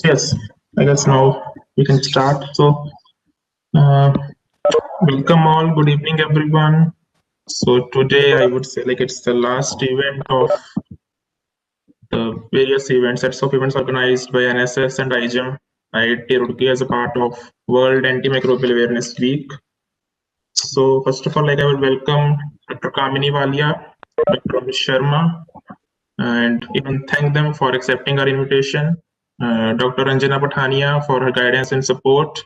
Yes, I guess now we can start. So, uh, welcome all. Good evening, everyone. So today I would say it's the last event of the various events, sets of events organized by NSS and IIT Roorkee as a part of World Antimicrobial Awareness Week. So first of all, I will welcome Dr. Kamini Walia, Dr. Amit Sharma, and even thank them for accepting our invitation. Dr. Anjana Pathania for her guidance and support.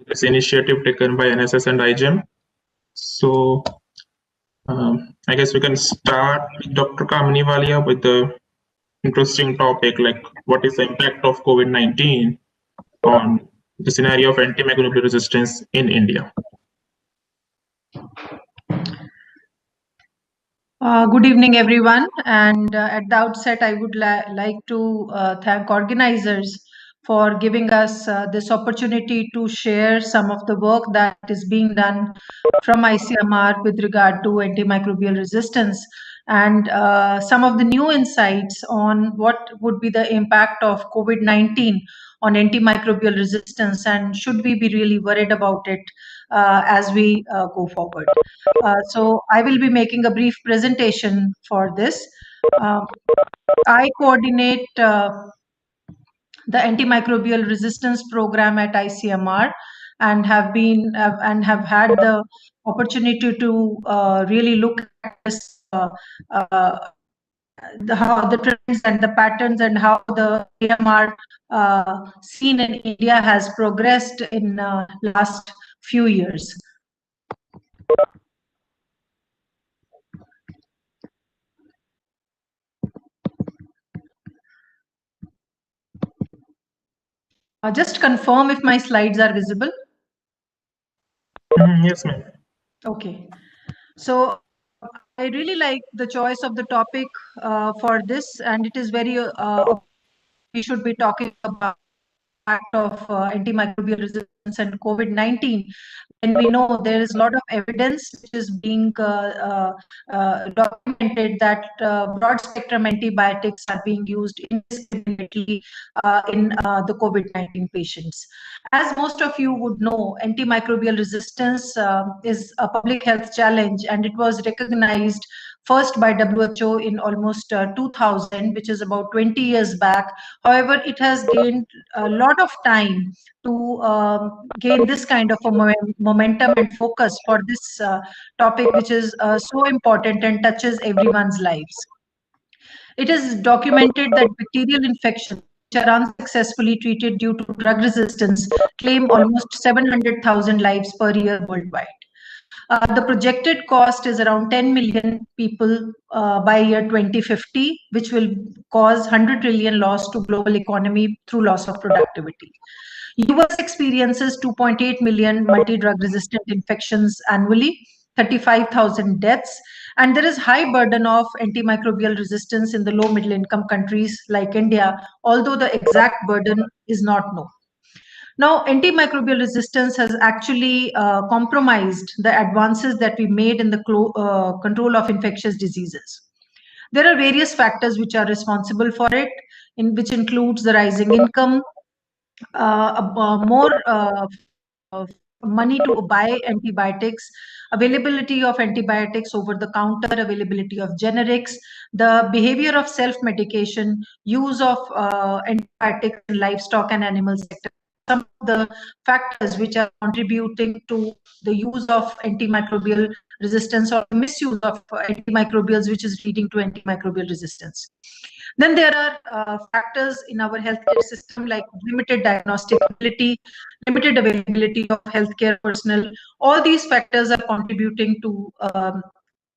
This initiative taken by NSS and IGEM. So I guess we can start with Dr. Kamini Walia with the interesting topic like what is the impact of COVID-19 on the scenario of antimicrobial resistance in India. Good evening, everyone. And at the outset, I would like to thank organizers for giving us this opportunity to share some of the work that is being done from ICMR with regard to antimicrobial resistance and some of the new insights on what would be the impact of COVID-19 on antimicrobial resistance and should we be really worried about it as we go forward. So I will be making a brief presentation for this. I coordinate the antimicrobial resistance program at ICMR and have had the opportunity to really look at this, how the trends and the patterns and how the AMR scene in India has progressed in last few years. Just confirm if my slides are visible. Yes, ma'am. Okay. So I really like the choice of the topic for this, and it is very, we should be talking about the impact of antimicrobial resistance and COVID-19. And we know there is a lot of evidence which is being documented that broad spectrum antibiotics are being used indiscriminately in the COVID-19 patients. As most of you would know, antimicrobial resistance is a public health challenge, and it was recognized first by WHO in almost 2000, which is about 20 years back. However, it has gained a lot of time to gain this kind of a momentum and focus for this topic, which is so important and touches everyone's lives. It is documented that bacterial infections which are unsuccessfully treated due to drug resistance claim almost 700,000 lives per year worldwide. The projected cost is around 10 million people by year 2050, which will cause 100 trillion loss to global economy through loss of productivity. US experiences 2.8 million multi-drug resistant infections annually, 35,000 deaths, and there is high burden of antimicrobial resistance in the low middle income countries like India, although the exact burden is not known. Now, antimicrobial resistance has actually compromised the advances that we made in the control of infectious diseases. There are various factors which are responsible for it, which includes the rising income, more money to buy antibiotics, availability of antibiotics over the counter, availability of generics, the behavior of self-medication, use of antibiotics in livestock and animal sector. Some of the factors which are contributing to the use of antimicrobial resistance or misuse of antimicrobials, which is leading to antimicrobial resistance. Then there are factors in our healthcare system like limited diagnostic ability, limited availability of healthcare personnel. All these factors are contributing to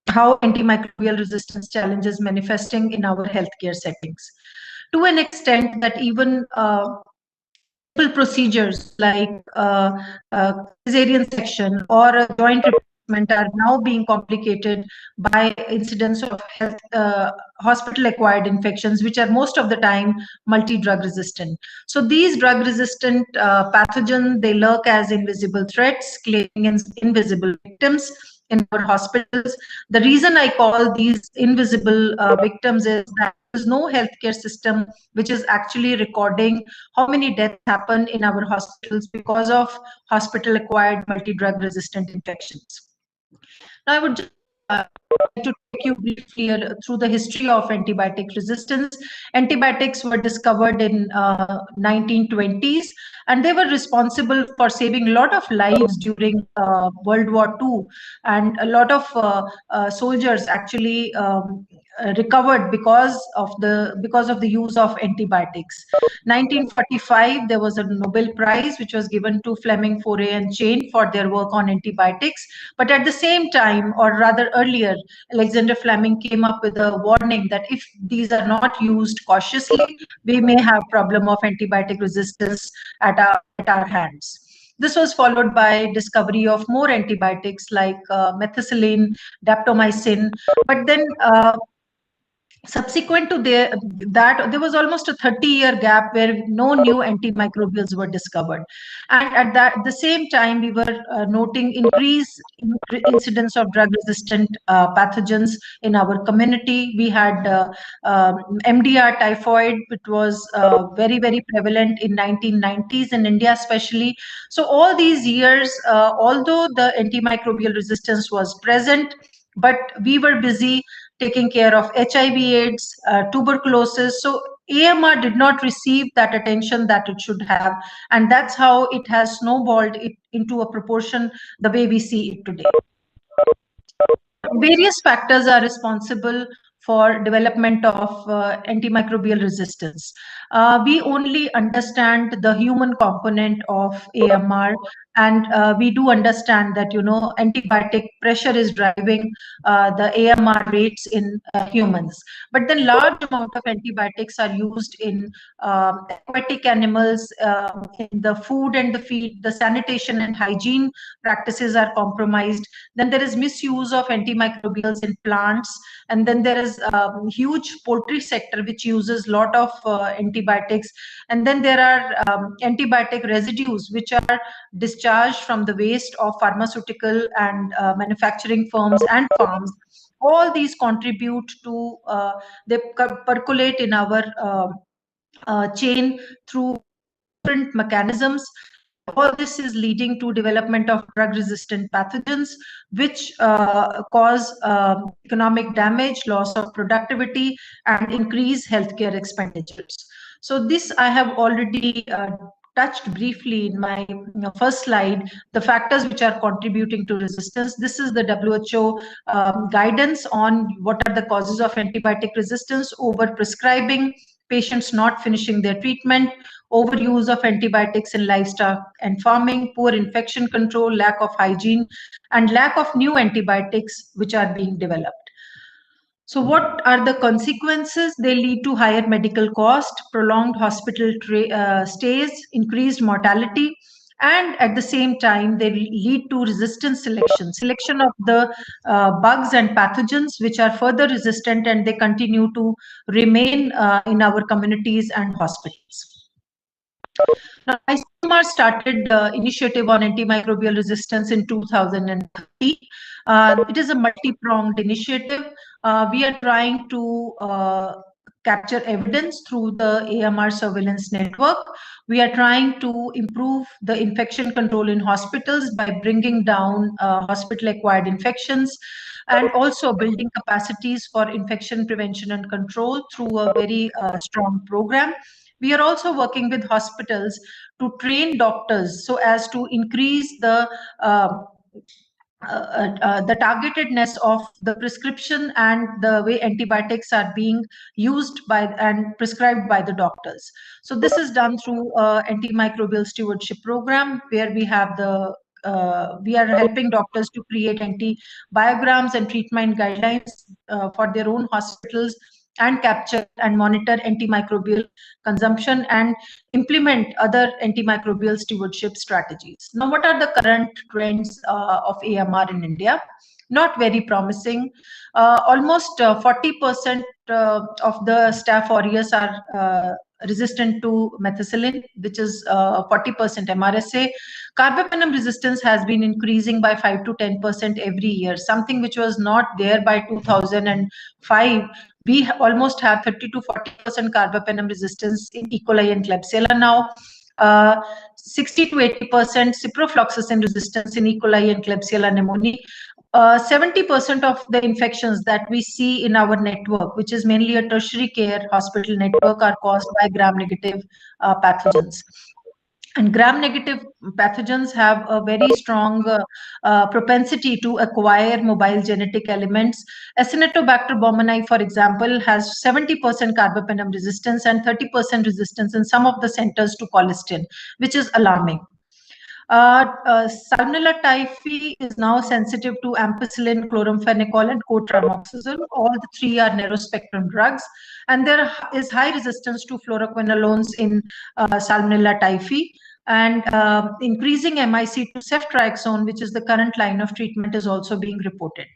how antimicrobial resistance challenges manifesting in our healthcare settings. To an extent that even procedures like cesarean section or a joint replacement are now being complicated by incidence of hospital-acquired infections, which are most of the time multi-drug resistant. So these drug-resistant pathogens, they lurk as invisible threats, claiming invisible victims in our hospitals. The reason I call these invisible victims is that is no healthcare system which is actually recording how many deaths happen in our hospitals because of hospital-acquired multi-drug resistant infections. Now, I would just like to take you briefly through the history of antibiotic resistance. Antibiotics were discovered in 1920s, and they were responsible for saving a lot of lives during World War II, and a lot of soldiers actually recovered because of the use of antibiotics. 1945, there was a Nobel Prize which was given to Fleming, Foray, and Chain for their work on antibiotics. But at the same time, or rather earlier, Alexander Fleming came up with a warning that if these are not used cautiously, we may have problem of antibiotic resistance at our hands. This was followed by discovery of more antibiotics like methicillin, daptomycin. But then subsequent to that, there was almost a 30-year gap where no new antimicrobials were discovered. And at the same time, we were noting increased incidence of drug-resistant pathogens in our community. We had MDR typhoid, which was very, very prevalent in 1990s in India especially. So all these years, although the antimicrobial resistance was present, but we were busy taking care of HIV/AIDS, tuberculosis. So AMR did not receive that attention that it should have, and that's how it has snowballed into a proportion the way we see it today. Various factors are responsible for development of antimicrobial resistance. We only understand the human component of AMR, and we do understand that antibiotic pressure is driving the AMR rates in humans. But then large amount of antibiotics are used in aquatic animals, in the food and the feed. The sanitation and hygiene practices are compromised. Then there is misuse of antimicrobials in plants, and then there is huge poultry sector which uses a lot of antibiotics, and then there are antibiotic residues which are discharged from the waste of pharmaceutical and manufacturing firms and farms. All these contribute to they percolate in our chain through different mechanisms. All this is leading to development of drug-resistant pathogens, which cause economic damage, loss of productivity, and increase healthcare expenditures. So this I have already touched briefly in my first slide, the factors which are contributing to resistance. This is the WHO guidance on what are the causes of antibiotic resistance: over-prescribing, patients not finishing their treatment, overuse of antibiotics in livestock and farming, poor infection control, lack of hygiene, and lack of new antibiotics which are being developed. So what are the consequences? They lead to higher medical cost, prolonged hospital stays, increased mortality, and at the same time, they lead to resistance selection of the bugs and pathogens which are further resistant, and they continue to remain in our communities and hospitals. Now, ICMR started the initiative on antimicrobial resistance in 2013. It is a multi-pronged initiative. We are trying to capture evidence through the AMR surveillance network. We are trying to improve the infection control in hospitals by bringing down hospital-acquired infections, and also building capacities for infection prevention and control through a very strong program. We are also working with hospitals to train doctors so as to increase the targetedness of the prescription and the way antibiotics are being used by and prescribed by the doctors. So this is done through antimicrobial stewardship program, where we have the we are helping doctors to create antibiograms and treatment guidelines for their own hospitals, and capture and monitor antimicrobial consumption and implement other antimicrobial stewardship strategies. Now, what are the current trends of AMR in India? Not very promising. Almost 40% of the staph aureus are resistant to methicillin, which is 40% MRSA. Carbapenem resistance has been increasing by 5 to 10% every year, something which was not there by 2005. We almost have 30 to 40% carbapenem resistance in E. coli and Klebsiella now. 60 to 80% ciprofloxacin resistance in E. coli and Klebsiella pneumoniae. 70% of the infections that we see in our network, which is mainly a tertiary care hospital network, are caused by gram-negative pathogens. And gram-negative pathogens have a very strong propensity to acquire mobile genetic elements. Acinetobacter baumannii, for example, has 70% carbapenem resistance and 30% resistance in some of the centers to colistin, which is alarming. Salmonella typhi is now sensitive to ampicillin, chloramphenicol, and cotrimoxazole. All the three are narrow-spectrum drugs, and there is high resistance to fluoroquinolones in Salmonella typhi. And increasing MIC to ceftriaxone, which is the current line of treatment, is also being reported.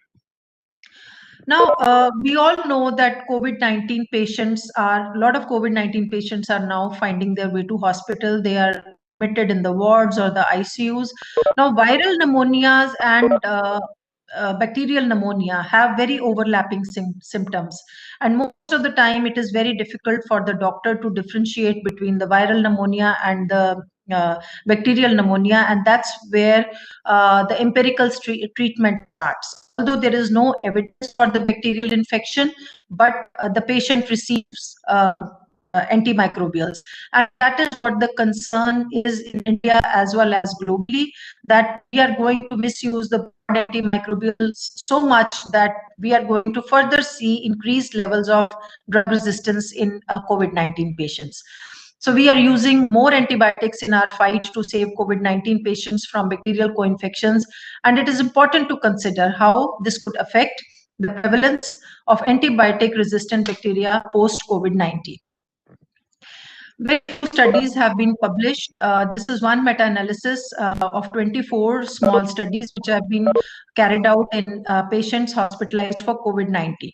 Now, we all know that COVID-19 patients a lot of COVID-19 patients are now finding their way to hospital. They are admitted in the wards or the ICUs. Now, viral pneumonias and bacterial pneumonia have very overlapping symptoms. And most of the time, it is very difficult for the doctor to differentiate between the viral pneumonia and the bacterial pneumonia. And that's where the empirical treatment starts. Although there is no evidence for the bacterial infection, but the patient receives antimicrobials. And that is what the concern is in India as well as globally, that we are going to misuse the antimicrobials so much that we are going to further see increased levels of drug resistance in COVID-19 patients. So we are using more antibiotics in our fight to save COVID-19 patients from bacterial co-infections. And it is important to consider how this could affect the prevalence of antibiotic-resistant bacteria post-COVID-19. Very few studies have been published. This is one meta-analysis of 24 small studies which have been carried out in patients hospitalized for COVID-19.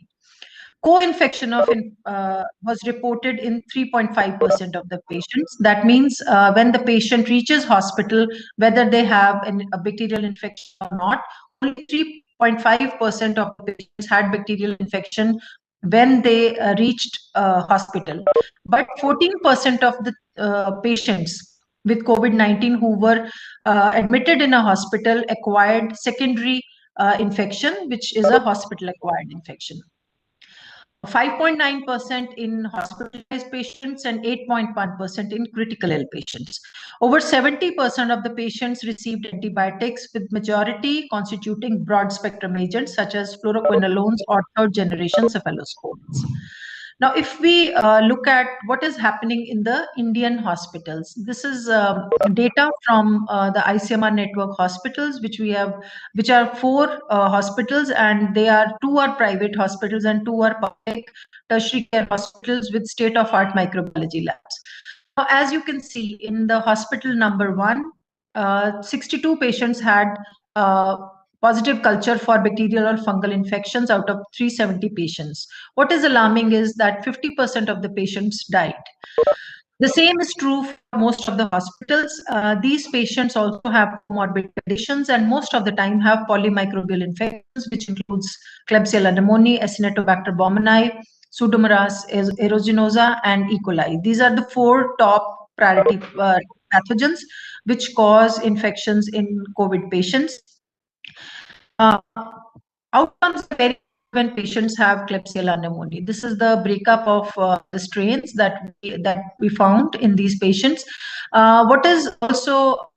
Co-infection was reported in 3.5% of the patients. That means when the patient reaches hospital, whether they have a bacterial infection or not, only 3.5% of the patients had bacterial infection when they reached hospital. But 14% of the patients with COVID-19 who were admitted in a hospital acquired secondary infection, which is a hospital-acquired infection. 5.9% in hospitalized patients and 8.1% in critical ill patients. Over 70% of the patients received antibiotics, with majority constituting broad-spectrum agents such as fluoroquinolones or third-generation cephalosporins. Now, if we look at what is happening in the Indian hospitals, this is data from the ICMR network hospitals, which are 4 hospitals, and two are private hospitals and 2 are public tertiary care hospitals with state-of-art microbiology labs. Now, as you can see in the hospital number 1, 62 patients had positive culture for bacterial or fungal infections out of 370 patients. What is alarming is that 50% of the patients died. The same is true for most of the hospitals. These patients also have comorbid conditions and most of the time have polymicrobial infections, which includes Klebsiella pneumoniae, Acinetobacter baumannii, Pseudomonas aeruginosa, and E. coli. These are the 4 top priority pathogens which cause infections in COVID patients. Outcomes are very when patients have Klebsiella pneumoniae. This is the breakup of the strains that we found in these patients. What is also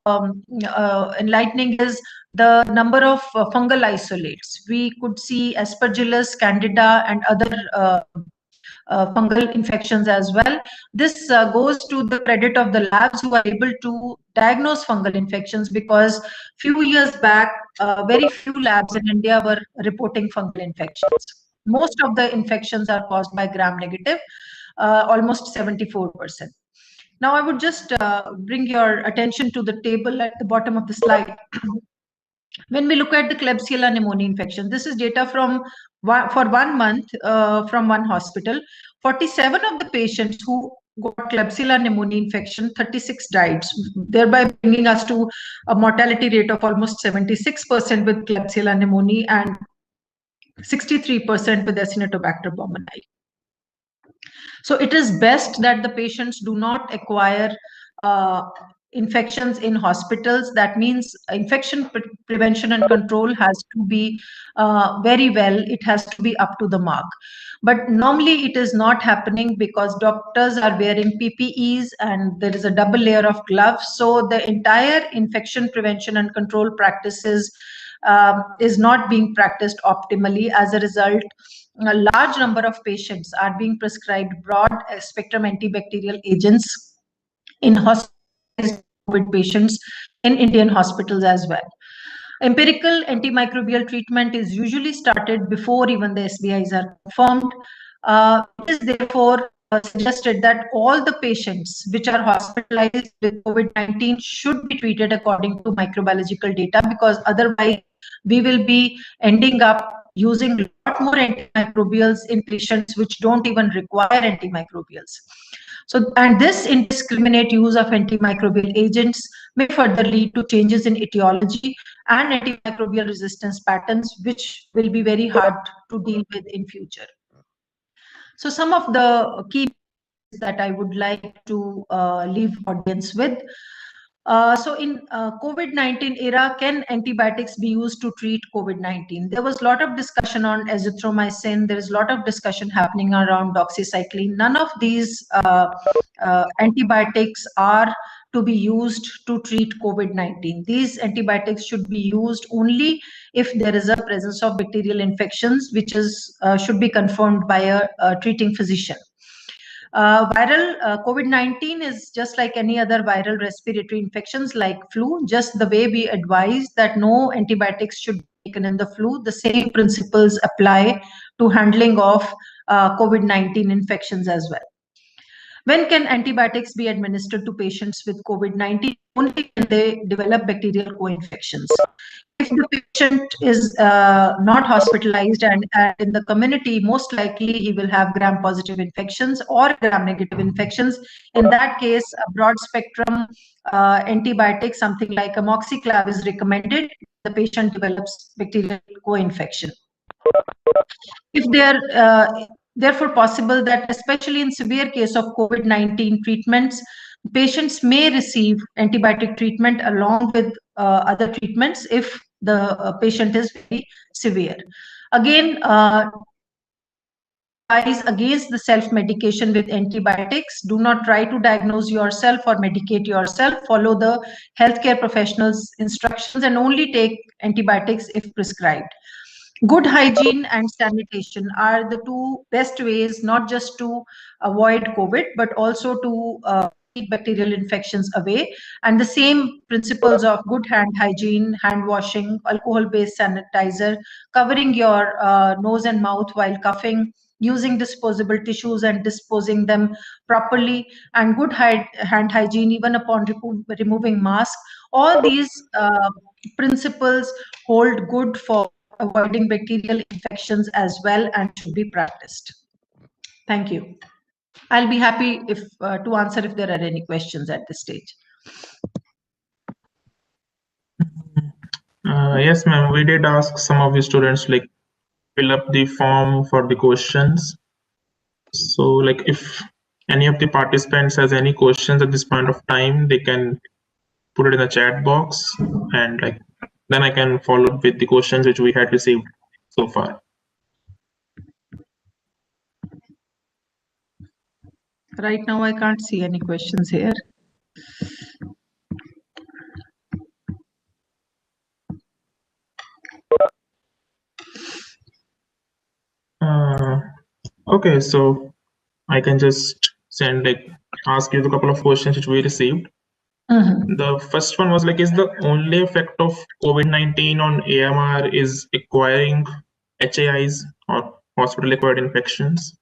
enlightening is the number of fungal isolates. We could see Aspergillus, Candida, and other fungal infections as well. This goes to the credit of the labs who are able to diagnose fungal infections, because few years back, very few labs in India were reporting fungal infections. Most of the infections are caused by gram-negative, almost 74%. Now, I would just bring your attention to the table at the bottom of the slide. When we look at the Klebsiella pneumoniae infection, this is data for 1 month from one hospital. 47 of the patients who got Klebsiella pneumoniae infection, 36 died, thereby bringing us to a mortality rate of almost 76% with Klebsiella pneumoniae and 63% with Acinetobacter baumannii. So it is best that the patients do not acquire infections in hospitals. That means infection prevention and control has to be very well. It has to be up to the mark. But normally it is not happening because doctors are wearing PPEs and there is a double layer of gloves. So the entire infection prevention and control practices is not being practiced optimally. As a result, a large number of patients are being prescribed broad spectrum antibacterial agents in hospitalized COVID patients in Indian hospitals as well. Empirical antimicrobial treatment is usually started before even the SBIs are confirmed. It is therefore suggested that all the patients which are hospitalized with COVID-19 should be treated according to microbiological data, because otherwise we will be ending up using a lot more antimicrobials in patients which don't even require antimicrobials. So, and this indiscriminate use of antimicrobial agents may further lead to changes in etiology and antimicrobial resistance patterns, which will be very hard to deal with in future. So some of the key that I would like to leave audience with. So in COVID-19 era, can antibiotics be used to treat COVID-19? There was a lot of discussion on azithromycin. There is a lot of discussion happening around doxycycline. None of these antibiotics are to be used to treat COVID-19. These antibiotics should be used only if there is a presence of bacterial infections, which is should be confirmed by a treating physician. Viral COVID-19 is just like any other viral respiratory infections like flu. Just the way we advise that no antibiotics should be taken in the flu, the same principles apply to handling of COVID-19 infections as well. When can antibiotics be administered to patients with COVID-19? Only when they develop bacterial co-infections. If the patient is not hospitalized and in the community, most likely he will have gram-positive infections or gram-negative infections. In that case, a broad-spectrum antibiotic, something like amoxiclav, is recommended. The patient develops bacterial co-infection. If they are therefore possible that, especially in severe case of COVID-19 treatments, patients may receive antibiotic treatment along with other treatments if the patient is very severe. Again, advise against the self-medication with antibiotics. Do not try to diagnose yourself or medicate yourself. Follow the healthcare professionals' instructions and only take antibiotics if prescribed. Good hygiene and sanitation are the two best ways, not just to avoid COVID, but also to keep bacterial infections away. And the same principles of good hand hygiene, hand washing, alcohol-based sanitizer, covering your nose and mouth while coughing, using disposable tissues and disposing them properly, and good hand hygiene even upon removing mask. All these principles hold good for avoiding bacterial infections as well and should be practiced. Thank you. I'll be happy if to answer if there are any questions at this stage. Yes, ma'am. We did ask some of the students like fill up the form for the questions. So like if any of the participants has any questions at this point of time, they can put it in the chat box, and like then I can follow up with the questions which we had received so far. Right now, I can't see any questions here. Okay, so I can just ask you a couple of questions which we received. The first one was like, is the only effect of COVID-19 on AMR is acquiring HAIs or hospital-acquired infections?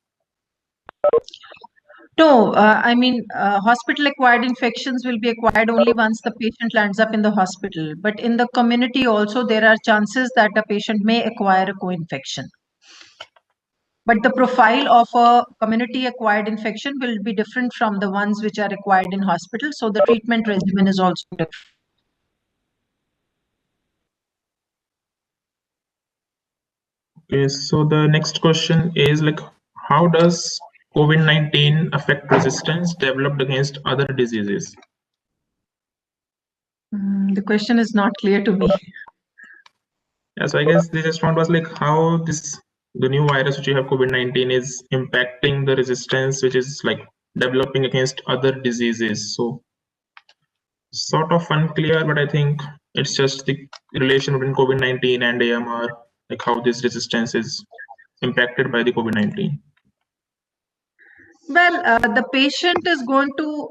No, I mean, hospital-acquired infections will be acquired only once the patient lands up in the hospital. But in the community also, there are chances that a patient may acquire a co-infection. but the profile of a community acquired infection will be different from the ones which are acquired in hospital. So the treatment regimen is also different. Okay, so the next question is like, how does COVID-19 affect resistance developed against other diseases? The question is not clear to me. Yeah, so I guess they just want was like how the new virus which you have COVID-19 is impacting the resistance which is like developing against other diseases. So sort of unclear, but I think it's just the relation between COVID-19 and AMR, like how this resistance is impacted by the COVID-19. Well, the patient is going to.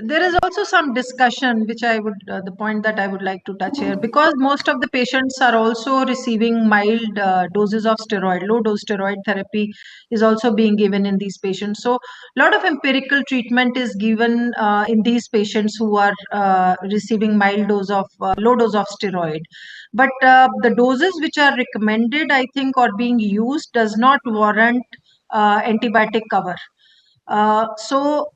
There is also some discussion, which I would, the point that I would like to touch here, because most of the patients are also receiving mild doses of steroid, low dose steroid therapy is also being given in these patients. So, a lot of empirical treatment is given in these patients who are receiving mild dose of low dose of steroid. But the doses which are recommended, I think, or being used does not warrant antibiotic cover. So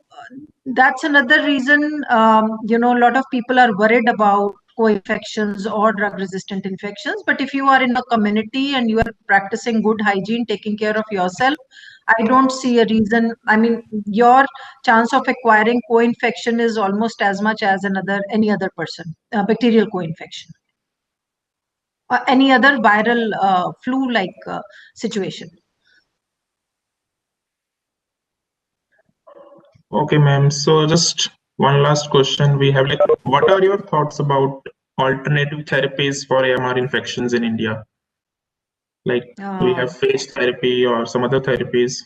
that's another reason, a lot of people are worried about co-infections or drug-resistant infections. But if you are in a community and you are practicing good hygiene, taking care of yourself, I don't see a reason. I mean, your chance of acquiring co-infection is almost as much as any other person, bacterial co-infection, or any other viral flu-like situation. Okay, ma'am. So just one last question we have, like, what are your thoughts about alternative therapies for AMR infections in India? Like we have phage therapy or some other therapies,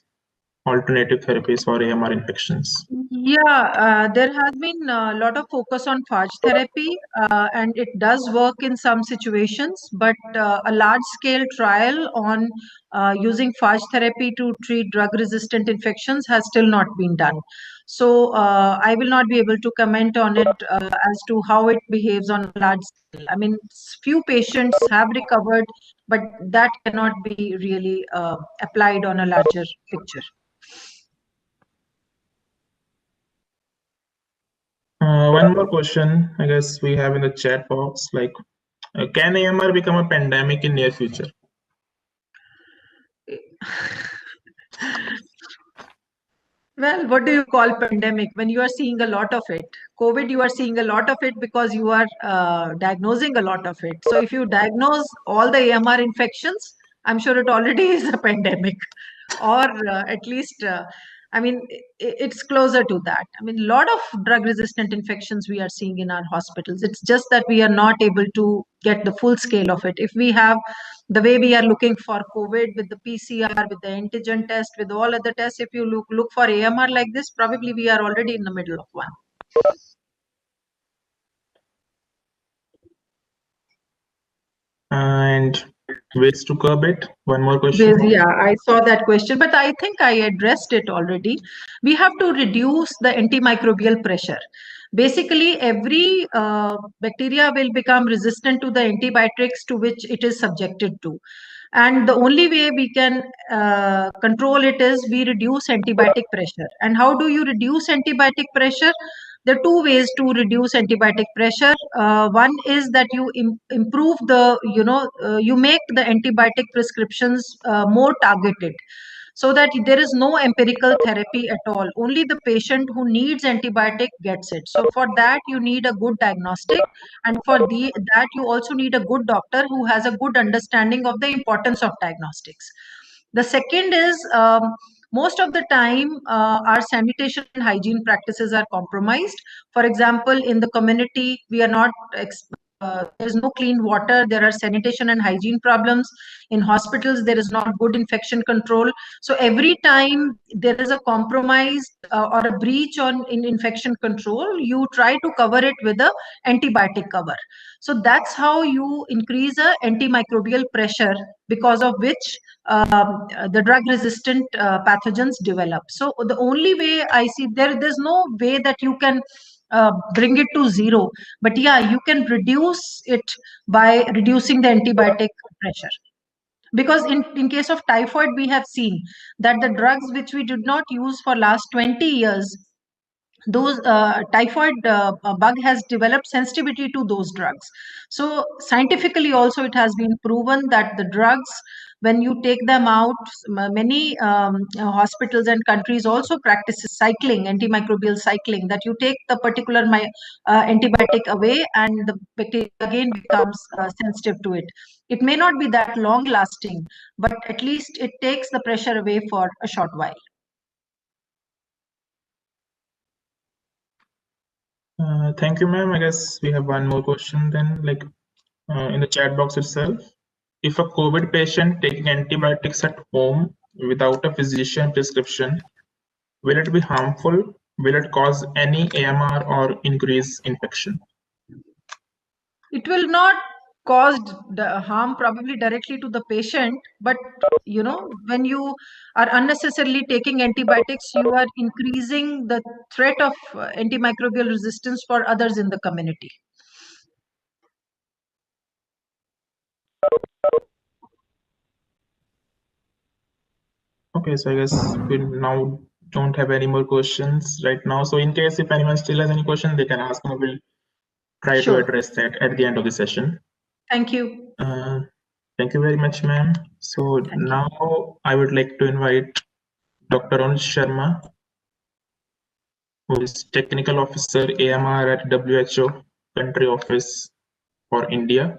alternative therapies for AMR infections. Yeah, there has been a lot of focus on phage therapy, and it does work in some situations, but a large-scale trial on using phage therapy to treat drug-resistant infections has still not been done. So I will not be able to comment on it as to how it behaves on a large scale. I mean, few patients have recovered, but that cannot be really applied on a larger picture. One more question, I guess we have in the chat box, like, can AMR become a pandemic in near future? Well, what do you call pandemic when you are seeing a lot of it? COVID, you are seeing a lot of it because you are diagnosing a lot of it. So if you diagnose all the AMR infections, I'm sure it already is a pandemic, or at least, I mean, it's closer to that. I mean, a lot of drug-resistant infections we are seeing in our hospitals. It's just that we are not able to get the full scale of it. If we have the way we are looking for COVID with the PCR, with the antigen test, with all other tests, if you look for AMR like this, probably we are already in the middle of one. And ways to curb it? One more question. Yeah, I saw that question, but I think I addressed it already. We have to reduce the antimicrobial pressure. Basically, every bacteria will become resistant to the antibiotics to which it is subjected to. And the only way we can control it is we reduce antibiotic pressure. And how do you reduce antibiotic pressure? There are two ways to reduce antibiotic pressure. One is that you improve you make the antibiotic prescriptions more targeted, so that there is no empirical therapy at all. Only the patient who needs antibiotic gets it. So for that, you need a good diagnostic, and for that you also need a good doctor who has a good understanding of the importance of diagnostics. The second is, most of the time, our sanitation and hygiene practices are compromised. For example, in the community, we are not there is no clean water. There are sanitation and hygiene problems. In hospitals, there is not good infection control. So every time there is a compromise or a breach in infection control, you try to cover it with a antibiotic cover. So that's how you increase a antimicrobial pressure, because of which the drug resistant pathogens develop. So the only way I see, there's no way that you can bring it to zero, but yeah, you can reduce it by reducing the antibiotic pressure. Because in case of typhoid, we have seen that the drugs which we did not use for last 20 years, those typhoid bug has developed sensitivity to those drugs. So scientifically also it has been proven that the drugs, when you take them out, many hospitals and countries also practices cycling, antimicrobial cycling, that you take the particular antibiotic away and the bacteria again becomes sensitive to it. It may not be that long lasting, but at least it takes the pressure away for a short while. Thank you, ma'am. I guess we have one more question then, like in the chat box itself. If a COVID patient taking antibiotics at home without a physician prescription, will it be harmful? Will it cause any AMR or increase infection? It will not cause the harm probably directly to the patient, but when you are unnecessarily taking antibiotics, you are increasing the threat of antimicrobial resistance for others in the community. Okay, so I guess we now don't have any more questions right now. So in case if anyone still has any question, they can ask, and we'll try to address that at the end of the session. Thank you. Thank you very much, ma'am. So now I would like to invite Dr. Anuj Sharma, who is Technical Officer AMR at WHO Country Office for India.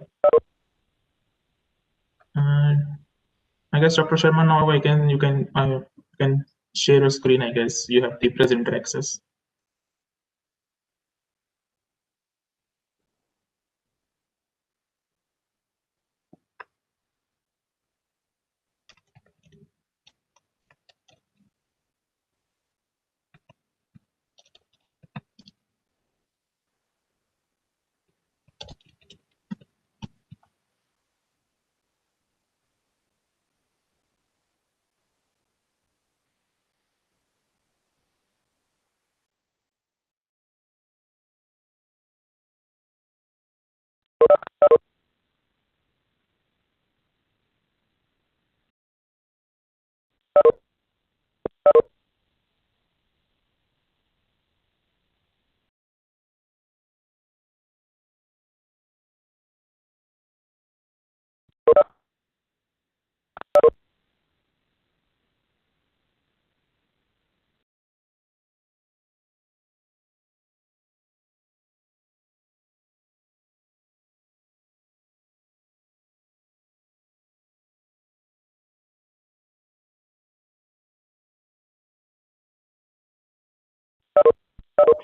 I guess Dr. Sharma, now you can share your screen. I guess you have the presenter access.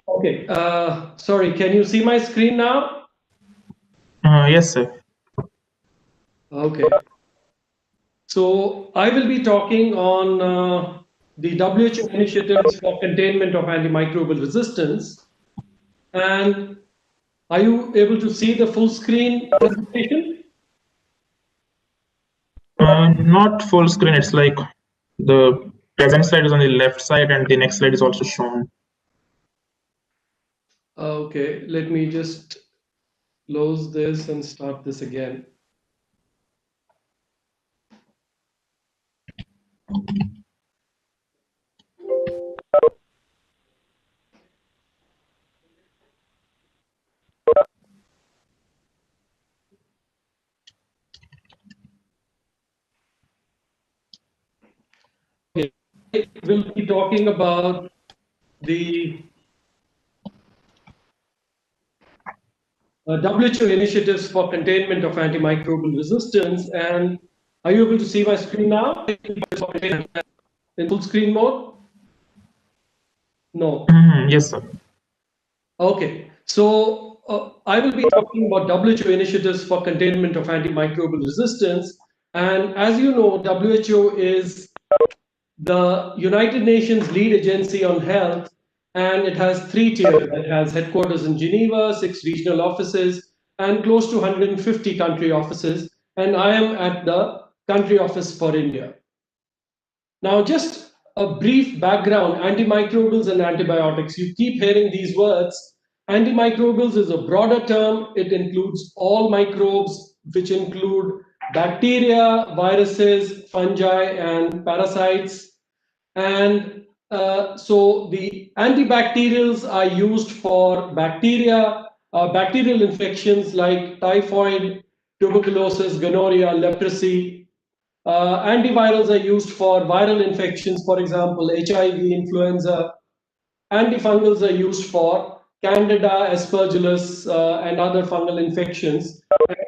Okay, sorry, can you see my screen now? Yes, sir. Okay. So I will be talking on the WHO initiatives for containment of antimicrobial resistance. And are you able to see the full screen presentation? Not full screen. It's like the present slide is on the left side and the next slide is also shown. Okay, let me just close this and start this again. Okay, we'll be talking about the WHO initiatives for containment of antimicrobial resistance. And are you able to see my screen now? In full screen mode? No. Yes, sir. Okay. So I will be talking about WHO initiatives for containment of antimicrobial resistance. And as you know, WHO is the United Nations lead agency on health, and it has 3 tiers. It has headquarters in Geneva, 6 regional offices, and close to 150 country offices. And I am at the country office for India. Now, just a brief background, antimicrobials and antibiotics. You keep hearing these words. Antimicrobials is a broader term. It includes all microbes, which include bacteria, viruses, fungi, and parasites. And so the antibacterials are used for bacteria, bacterial infections like typhoid, tuberculosis, gonorrhea, leprosy. Antivirals are used for viral infections, for example, HIV, influenza. Antifungals are used for Candida, Aspergillus, and other fungal infections.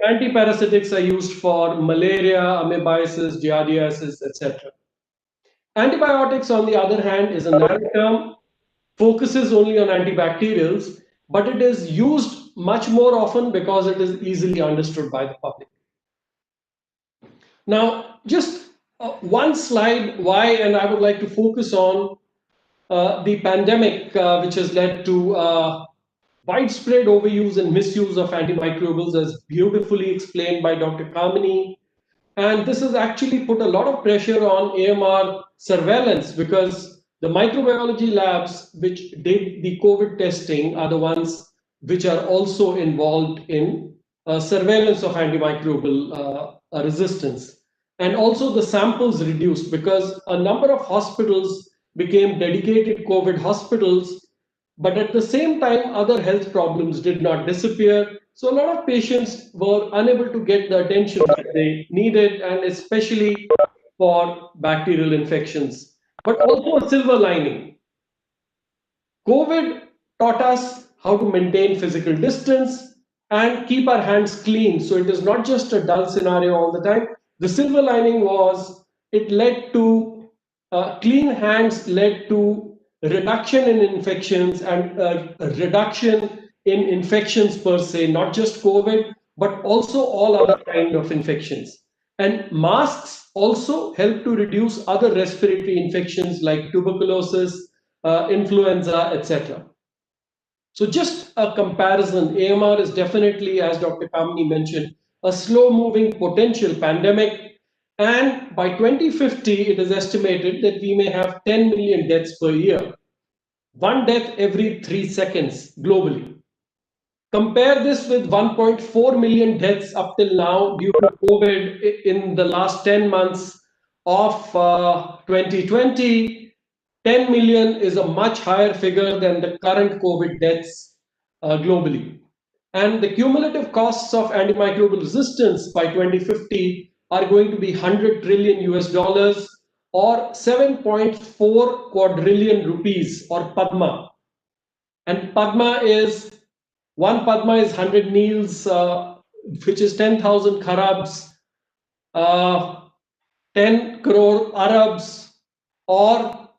Antiparasitics are used for malaria, amoebiasis, giardiasis, etc. Antibiotics, on the other hand, is a narrow term, focuses only on antibacterials, but it is used much more often because it is easily understood by the public. Now, just one slide why, and I would like to focus on the pandemic, which has led to widespread overuse and misuse of antimicrobials, as beautifully explained by Dr. Kamini. And this has actually put a lot of pressure on AMR surveillance, because the microbiology labs which did the COVID testing are the ones which are also involved in surveillance of antimicrobial resistance. And also the samples reduced because a number of hospitals became dedicated COVID hospitals, but at the same time, other health problems did not disappear. So a lot of patients were unable to get the attention that they needed, and especially for bacterial infections. But also a silver lining. COVID taught us how to maintain physical distance and keep our hands clean. So it is not just a dull scenario all the time. The silver lining was it led to clean hands led to reduction in infections and a reduction in infections per se, not just COVID, but also all other kind of infections. And masks also help to reduce other respiratory infections like tuberculosis, influenza, etc. So just a comparison, AMR is definitely, as Dr. Kamini mentioned, a slow-moving potential pandemic. And by 2050, it is estimated that we may have 10 million deaths per year, one death every 3 seconds globally. Compare this with 1.4 million deaths up till now due to COVID in the last 10 months of 2020. 10 million is a much higher figure than the current COVID deaths globally. And the cumulative costs of antimicrobial resistance by 2050 are going to be 100 trillion US dollars or 7.4 quadrillion rupees, or Padma. And Padma is, one Padma is 100 Nils, which is 10,000 Kharabs, 10 crore Arabs, or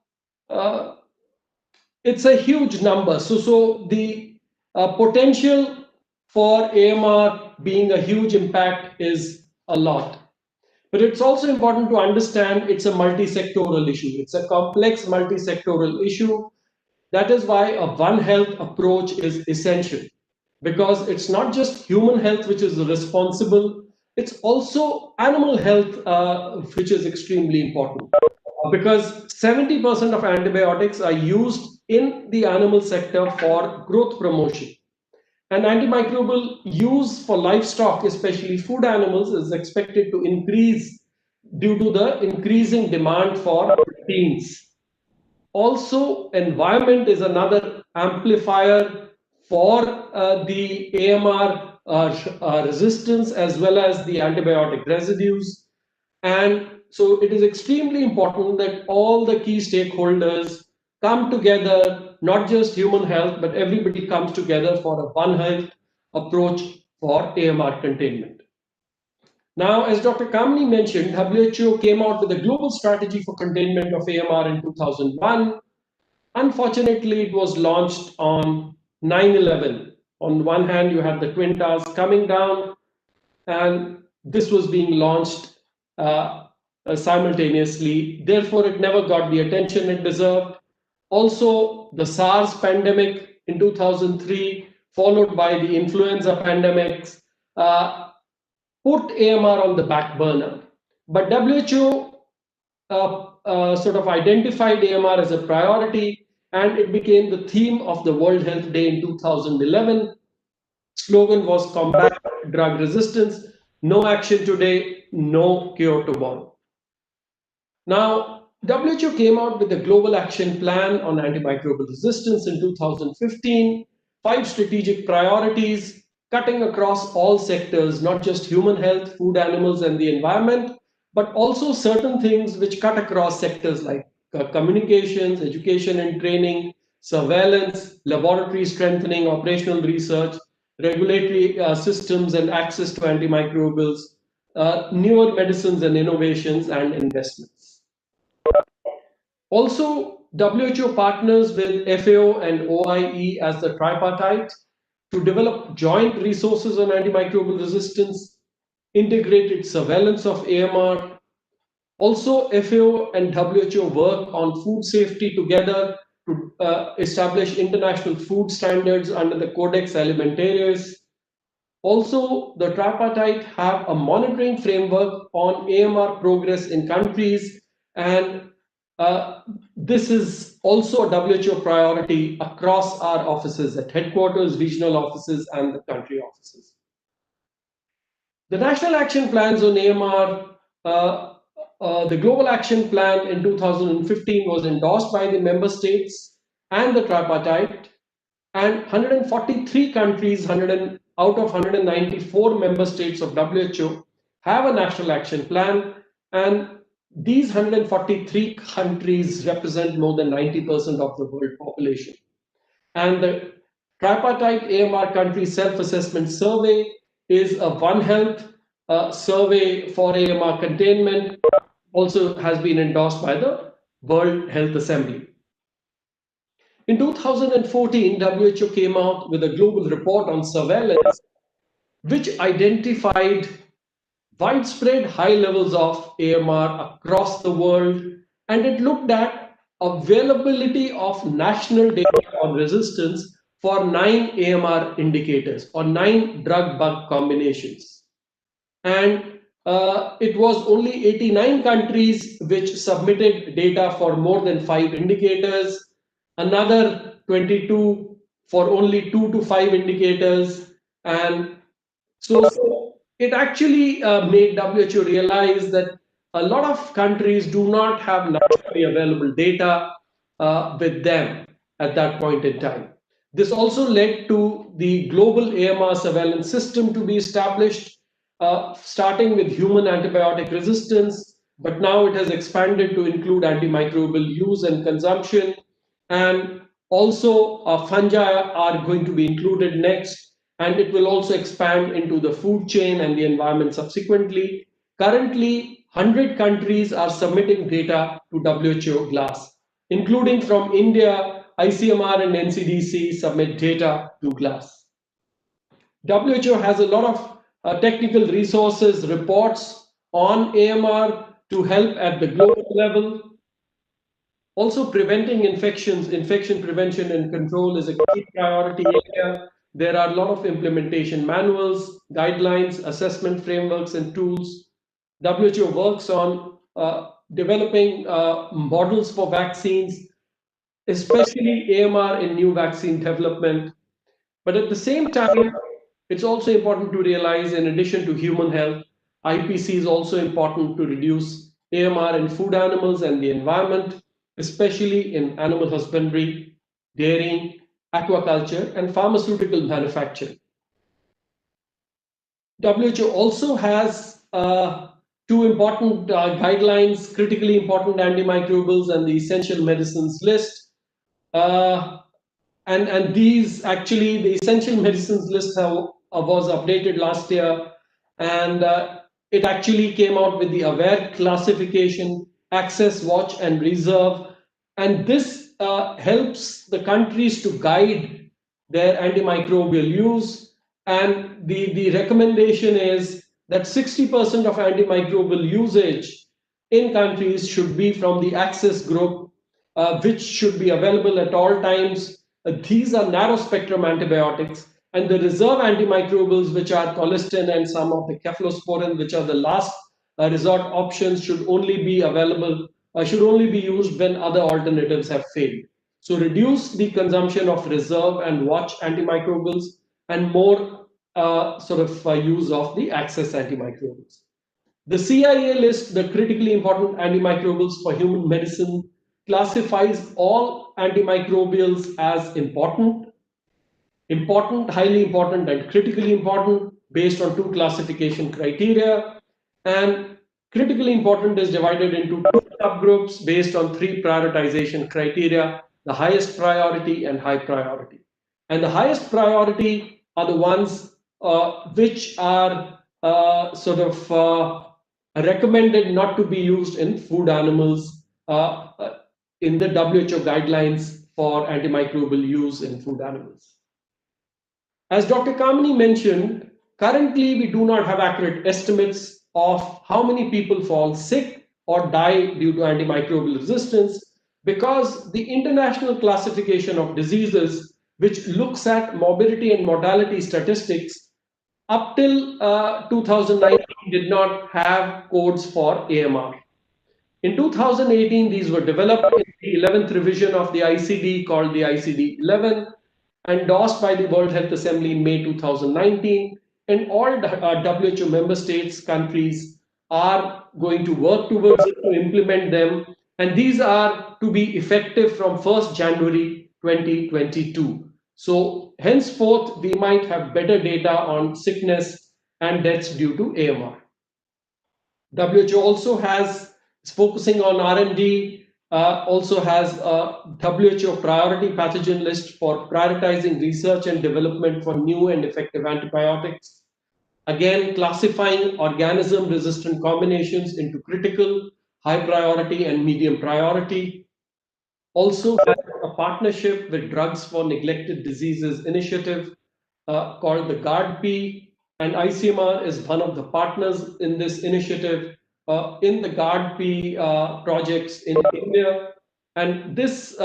it's a huge number. So the potential for AMR being a huge impact is a lot. But it's also important to understand it's a multi-sectoral issue. It's a complex multi-sectoral issue. That is why a One Health approach is essential, because it's not just human health which is responsible, it's also animal health which is extremely important. Because 70% of antibiotics are used in the animal sector for growth promotion. And antimicrobial use for livestock, especially food animals, is expected to increase due to the increasing demand for proteins. Also, environment is another amplifier for the AMR resistance as well as the antibiotic residues. And so it is extremely important that all the key stakeholders come together, not just human health, but everybody comes together for a One Health approach for AMR containment. Now, as Dr. Kamini mentioned, WHO came out with a global strategy for containment of AMR in 2001. Unfortunately, it was launched on 9/11. On one hand, you had the Twin Towers coming down, and this was being launched simultaneously. Therefore, it never got the attention it deserved. Also, the SARS pandemic in 2003, followed by the influenza pandemics, put AMR on the back burner. But WHO sort of identified AMR as a priority, and it became the theme of the World Health Day in 2011. Slogan was combat drug resistance. No action today, no cure to borrow. Now, WHO came out with a global action plan on antimicrobial resistance in 2015, 5 strategic priorities cutting across all sectors, not just human health, food, animals, and the environment, but also certain things which cut across sectors like communications, education and training, surveillance, laboratory strengthening, operational research, regulatory systems and access to antimicrobials, newer medicines and innovations and investments. Also, WHO partners with FAO and OIE as the tripartite to develop joint resources on antimicrobial resistance, integrated surveillance of AMR. Also, FAO and WHO work on food safety together to establish international food standards under the Codex Alimentarius. Also, the tripartite have a monitoring framework on AMR progress in countries, and this is also a WHO priority across our offices at headquarters, regional offices, and the country offices. The national action plans on AMR, the global action plan in 2015 was endorsed by the member states and the tripartite, and 143 countries out of 194 member states of WHO have a national action plan, and these 143 countries represent more than 90% of the world population. And the tripartite AMR country self-assessment survey is a One Health survey for AMR containment, also has been endorsed by the World Health Assembly. In 2014, WHO came out with a global report on surveillance, which identified widespread high levels of AMR across the world, and it looked at availability of national data on resistance for 9 AMR indicators or 9 drug-bug combinations. And it was only 89 countries which submitted data for more than 5 indicators, another 22 for only 2 to 5 indicators, and so it actually made WHO realize that a lot of countries do not have nationally available data with them at that point in time. This also led to the global AMR surveillance system to be established, starting with human antibiotic resistance, but now it has expanded to include antimicrobial use and consumption, and also fungi are going to be included next, and it will also expand into the food chain and the environment subsequently. Currently, 100 countries are submitting data to WHO GLAS, including from India. ICMR and NCDC submit data to GLAS. WHO has a lot of technical resources, reports on AMR to help at the global level. Also, preventing infections, infection prevention and control is a key priority area. There are a lot of implementation manuals, guidelines, assessment frameworks, and tools. WHO works on developing models for vaccines, especially AMR in new vaccine development. But at the same time, it's also important to realize, in addition to human health, IPC is also important to reduce AMR in food animals and the environment, especially in animal husbandry, dairying, aquaculture, and pharmaceutical manufacturing. WHO also has 2 important guidelines, critically important antimicrobials and the essential medicines list. And these actually, the essential medicines list was updated last year, and it actually came out with the AWARE classification, access, watch, and reserve. And this helps the countries to guide their antimicrobial use. And the recommendation is that 60% of antimicrobial usage in countries should be from the access group, which should be available at all times. These are narrow spectrum antibiotics, and the reserve antimicrobials, which are colistin and some of the cephalosporin, which are the last resort options, should only be available, should only be used when other alternatives have failed. So reduce the consumption of reserve and watch antimicrobials, and more use of the access antimicrobials. The CIA list, the critically important antimicrobials for human medicine, classifies all antimicrobials as important, highly important, and critically important based on 2 classification criteria. And critically important is divided into 2 subgroups based on 3 prioritization criteria, the highest priority and high priority. And the highest priority are the ones which are recommended not to be used in food animals in the WHO guidelines for antimicrobial use in food animals. As Dr. Kamini mentioned, currently we do not have accurate estimates of how many people fall sick or die due to antimicrobial resistance, because the International Classification of Diseases, which looks at morbidity and mortality statistics, up till 2019 did not have codes for AMR. In 2018, these were developed in the 11th revision of the ICD called the ICD-11, endorsed by the World Health Assembly in May 2019, and all WHO member states, countries are going to work towards it to implement them, and these are to be effective from 1st January 2022. So henceforth, we might have better data on sickness and deaths due to AMR. WHO also is focusing on R&D, also has a WHO priority pathogen list for prioritizing research and development for new and effective antibiotics. Again, classifying organism-resistant combinations into critical, high priority, and medium priority. Also has a partnership with Drugs for Neglected Diseases initiative called the GAP-AMR, and ICMR is one of the partners in this initiative in the GAP-AMR projects in India. And this,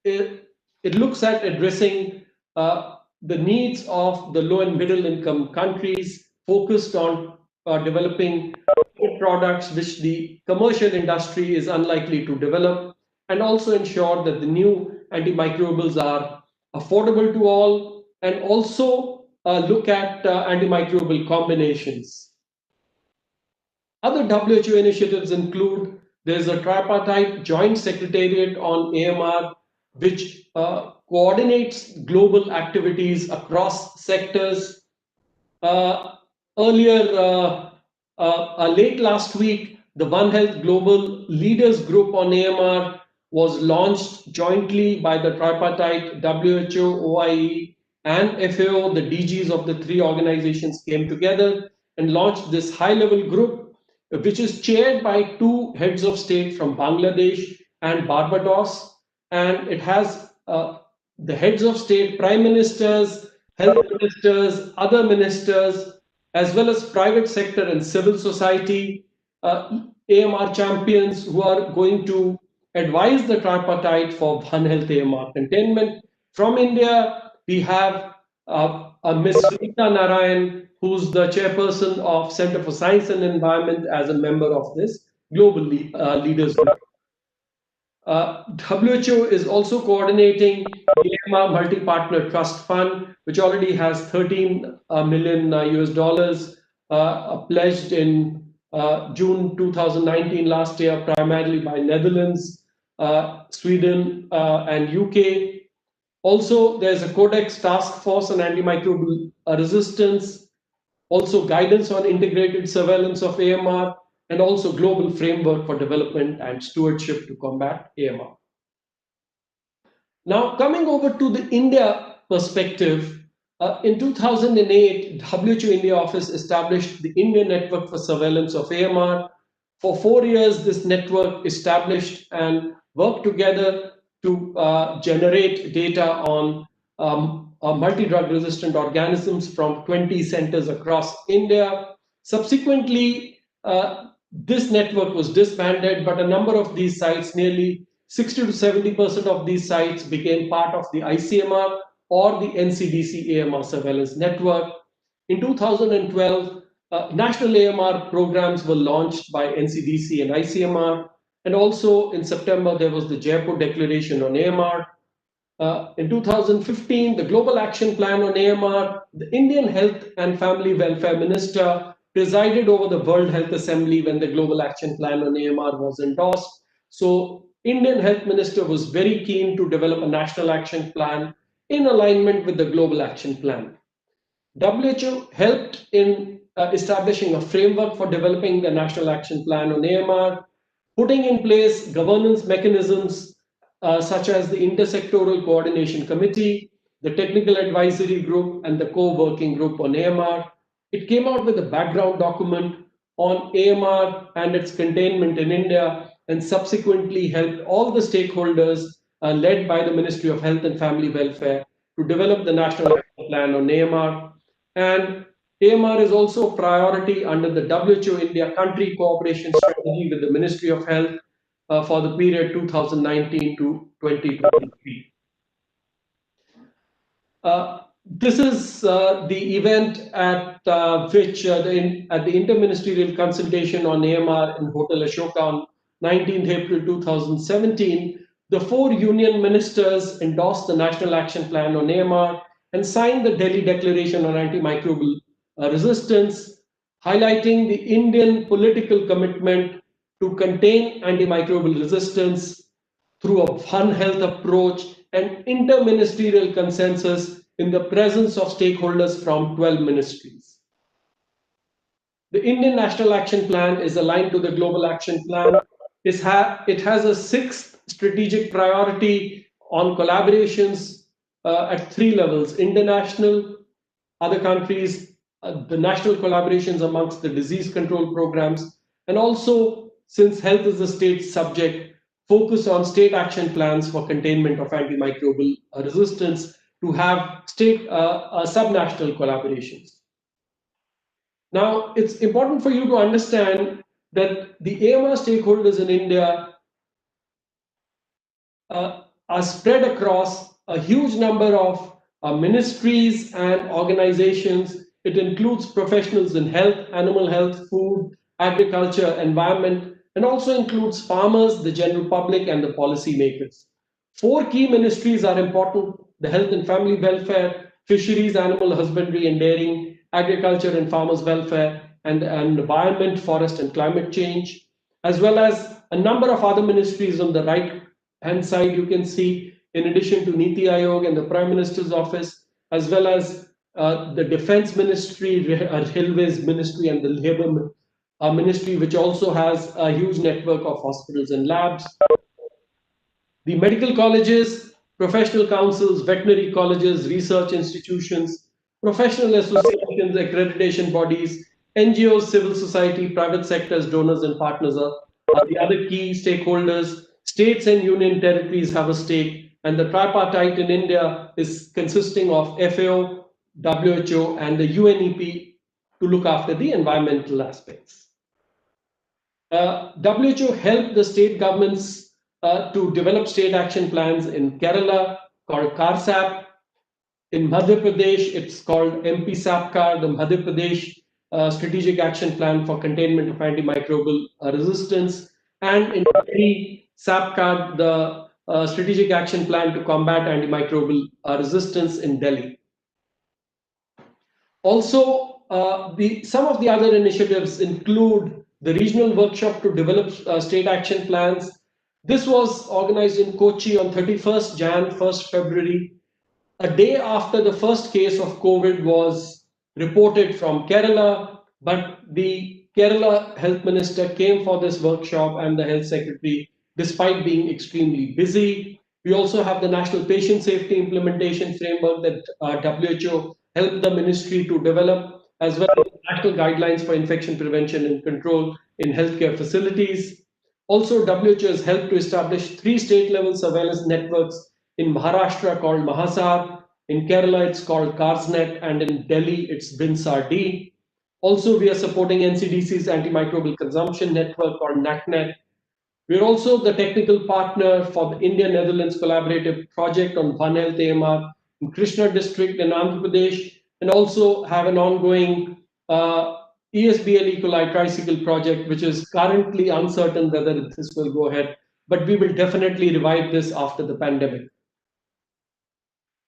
it looks at addressing the needs of the low and middle income countries, focused on developing products which the commercial industry is unlikely to develop, and also ensure that the new antimicrobials are affordable to all, and also look at antimicrobial combinations. Other WHO initiatives include, there's a tripartite joint secretariat on AMR, which coordinates global activities across sectors. Earlier, late last week, the One Health Global Leaders Group on AMR was launched jointly by the tripartite WHO, OIE, and FAO. The DGs of the 3 organizations came together and launched this high-level group, which is chaired by 2 heads of state from Bangladesh and Barbados. And it has the heads of state, prime ministers, health ministers, other ministers, as well as private sector and civil society, AMR champions who are going to advise the tripartite for One Health AMR containment. From India, we have Ms. Sunita Narayan, who's the chairperson of Center for Science and Environment, as a member of this global leaders group. WHO is also coordinating the AMR Multi-Partner Trust Fund, which already has $13 million US pledged in June 2019, last year, primarily by Netherlands, Sweden, and UK. Also, there's a Codex Task Force on Antimicrobial Resistance, also guidance on integrated surveillance of AMR, and also global framework for development and stewardship to combat AMR. Now, coming over to the India perspective, in 2008, WHO India office established the India Network for Surveillance of AMR. For 4 years, this network established and worked together to generate data on multi-drug resistant organisms from 20 centers across India. Subsequently, this network was disbanded, but a number of these sites, nearly 60 to 70% of these sites, became part of the ICMR or the NCDC AMR surveillance network. In 2012, national AMR programs were launched by NCDC and ICMR. And also in September, there was the Jaipur Declaration on AMR. In 2015, the Global Action Plan on AMR, the Indian Health and Family Welfare Minister presided over the World Health Assembly when the Global Action Plan on AMR was endorsed. So Indian Health Minister was very keen to develop a national action plan in alignment with the Global Action Plan. WHO helped in establishing a framework for developing the National Action Plan on AMR, putting in place governance mechanisms such as the Intersectoral Coordination Committee, the Technical Advisory Group, and the Co-Working Group on AMR. It came out with a background document on AMR and its containment in India, and subsequently helped all the stakeholders led by the Ministry of Health and Family Welfare to develop the National Action Plan on AMR. And AMR is also a priority under the WHO India country cooperation strategy with the Ministry of Health for the period 2019 to 2023. This is the event at which at the Interministerial Consultation on AMR in Hotel Ashoka on 19th April 2017, the 4 union ministers endorsed the National Action Plan on AMR and signed the Delhi Declaration on Antimicrobial Resistance, highlighting the Indian political commitment to contain antimicrobial resistance through a One Health approach and interministerial consensus in the presence of stakeholders from 12 ministries. The Indian National Action Plan is aligned to the Global Action Plan. It has a 6th strategic priority on collaborations at 3 levels: international, other countries, the national collaborations amongst the disease control programs, and also, since health is a state subject, focus on state action plans for containment of antimicrobial resistance to have state subnational collaborations. Now, it's important for you to understand that the AMR stakeholders in India are spread across a huge number of ministries and organizations. It includes professionals in health, animal health, food, agriculture, environment, and also includes farmers, the general public, and the policymakers. 4 key ministries are important: the Health and Family Welfare, Fisheries, Animal Husbandry and Dairying, Agriculture and Farmers Welfare, and Environment, Forest and Climate Change, as well as a number of other ministries on the right-hand side. You can see, in addition to Niti Aayog and the Prime Minister's Office, as well as the Defense Ministry, Railways Ministry, and the Labour Ministry, which also has a huge network of hospitals and labs. The medical colleges, professional councils, veterinary colleges, research institutions, professional associations, accreditation bodies, NGOs, civil society, private sectors, donors, and partners are the other key stakeholders. States and union territories have a stake, and the tripartite in India is consisting of FAO, WHO, and the UNEP to look after the environmental aspects. WHO helped the state governments to develop state action plans in Kerala called CARSAP. In Madhya Pradesh, it's called MP SAPCAR, the Madhya Pradesh Strategic Action Plan for Containment of Antimicrobial Resistance. And in Delhi, SAPCAR, the Strategic Action Plan to Combat Antimicrobial Resistance in Delhi. Also, some of the other initiatives include the regional workshop to develop state action plans. This was organized in Kochi on 31st Jan, 1st February, a day after the first case of COVID was reported from Kerala, but the Kerala health minister came for this workshop and the health secretary, despite being extremely busy. We also have the National Patient Safety Implementation Framework that WHO helped the ministry to develop, as well as national guidelines for infection prevention and control in healthcare facilities. Also, WHO has helped to establish 3 state-level surveillance networks in Maharashtra called Mahasar, in Kerala it's called CARSNet, and in Delhi it's BINSAR-D. Also, we are supporting NCDC's antimicrobial consumption network called NACNet. We are also the technical partner for the India-Netherlands collaborative project on One Health AMR in Krishna district in Andhra Pradesh, and also have an ongoing ESBL E. coli tricycle project, which is currently uncertain whether this will go ahead, but we will definitely revive this after the pandemic.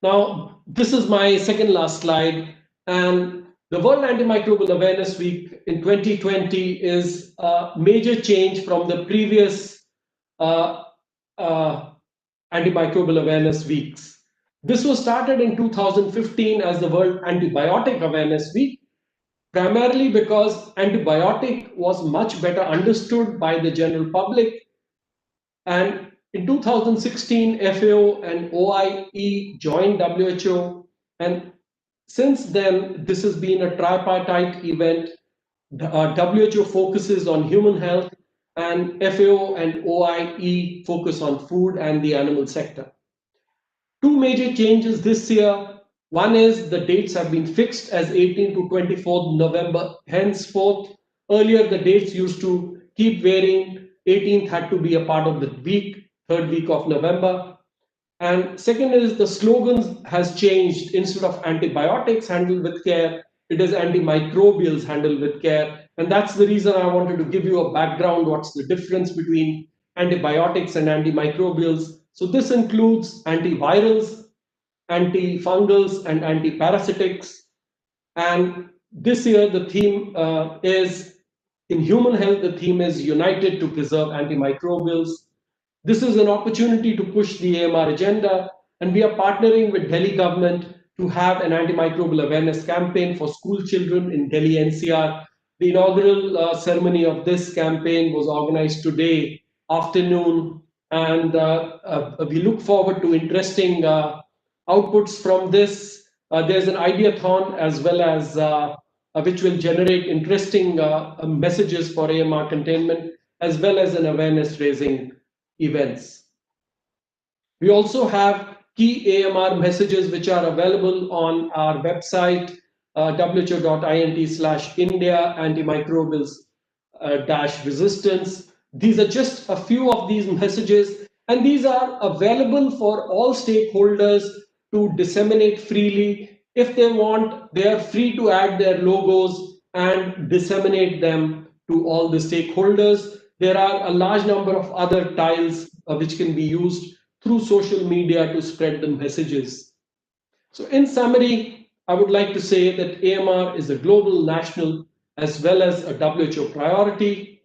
Now, this is my second last slide, and The World Antimicrobial Awareness Week in 2020 is a major change from the previous antimicrobial awareness weeks. This was started in 2015 as the World Antibiotic Awareness Week, primarily because antibiotic was much better understood by the general public. And in 2016, FAO and OIE joined WHO, and since then, this has been a tripartite event. WHO focuses on human health, and FAO and OIE focus on food and the animal sector. Two major changes this year. One is the dates have been fixed as 18 to 24th November. Henceforth, earlier the dates used to keep varying. 18th had to be a part of the week, third week of November. And second is the slogans has changed. Instead of antibiotics handled with care, it is antimicrobials handled with care. And that's the reason I wanted to give you a background. What's the difference between antibiotics and antimicrobials? So this includes antivirals, antifungals, and antiparasitics. And this year the theme is, in human health, the theme is United to Preserve Antimicrobials. This is an opportunity to push the AMR agenda, and we are partnering with Delhi government to have an antimicrobial awareness campaign for school children in Delhi NCR. The inaugural ceremony of this campaign was organized today afternoon, and we look forward to interesting outputs from this. There's an ideathon as well as which will generate interesting messages for AMR containment, as well as an awareness raising events. We also have key AMR messages which are available on our website, who.int/India antimicrobials-resistance. These are just a few of these messages, and these are available for all stakeholders to disseminate freely. If they want, they are free to add their logos and disseminate them to all the stakeholders. There are a large number of other tiles which can be used through social media to spread the messages. So in summary, I would like to say that AMR is a global, national, as well as a WHO priority.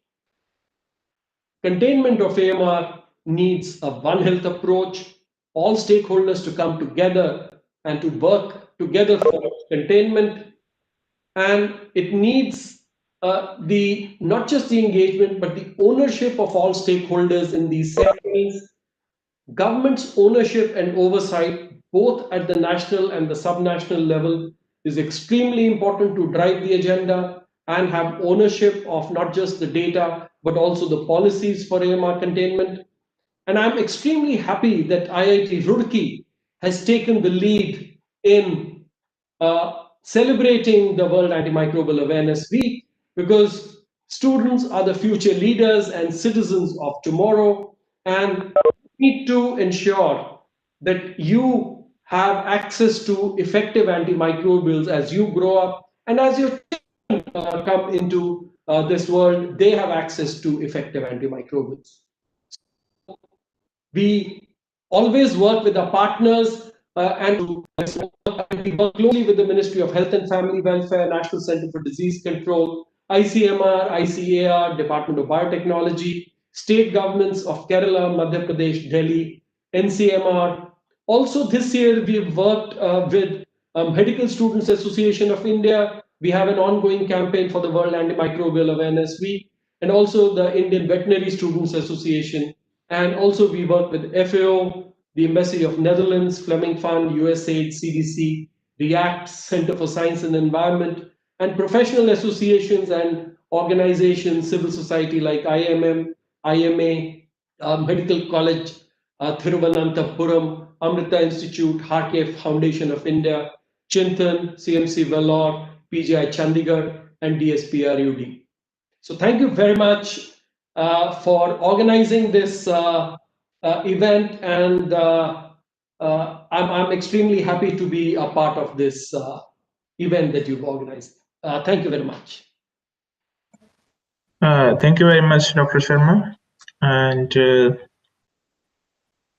Containment of AMR needs a One Health approach, all stakeholders to come together and to work together for containment. And it needs not just the engagement, but the ownership of all stakeholders in these sectors. Government's ownership and oversight, both at the national and the subnational level, is extremely important to drive the agenda and have ownership of not just the data, but also the policies for AMR containment. And I'm extremely happy that IIT Roorkee has taken the lead in celebrating the World Antimicrobial Awareness Week, because students are the future leaders and citizens of tomorrow, and need to ensure that you have access to effective antimicrobials as you grow up, and as your children come into this world, they have access to effective antimicrobials. We always work with our partners and we work closely with the Ministry of Health and Family Welfare, National Center for Disease Control, ICMR, ICAR, Department of Biotechnology, state governments of Kerala, Madhya Pradesh, Delhi, NCMR. Also this year, we've worked with Medical Students Association of India. We have an ongoing campaign for the World Antimicrobial Awareness Week, and also the Indian Veterinary Students Association. And also we work with FAO, the Embassy of Netherlands, Fleming Fund, USAID, CDC, REACT, Center for Science and Environment, and professional associations and organizations, civil society like IMM, IMA, Medical College, Thiruvananthapuram, Amrita Institute, Harke Foundation of India, Chintan, CMC Vellore, PGI Chandigarh, and DSPRUD. So thank you very much for organizing this event, and I'm extremely happy to be a part of this event that you've organized. Thank you very much. Thank you very much, Dr. Sharma. And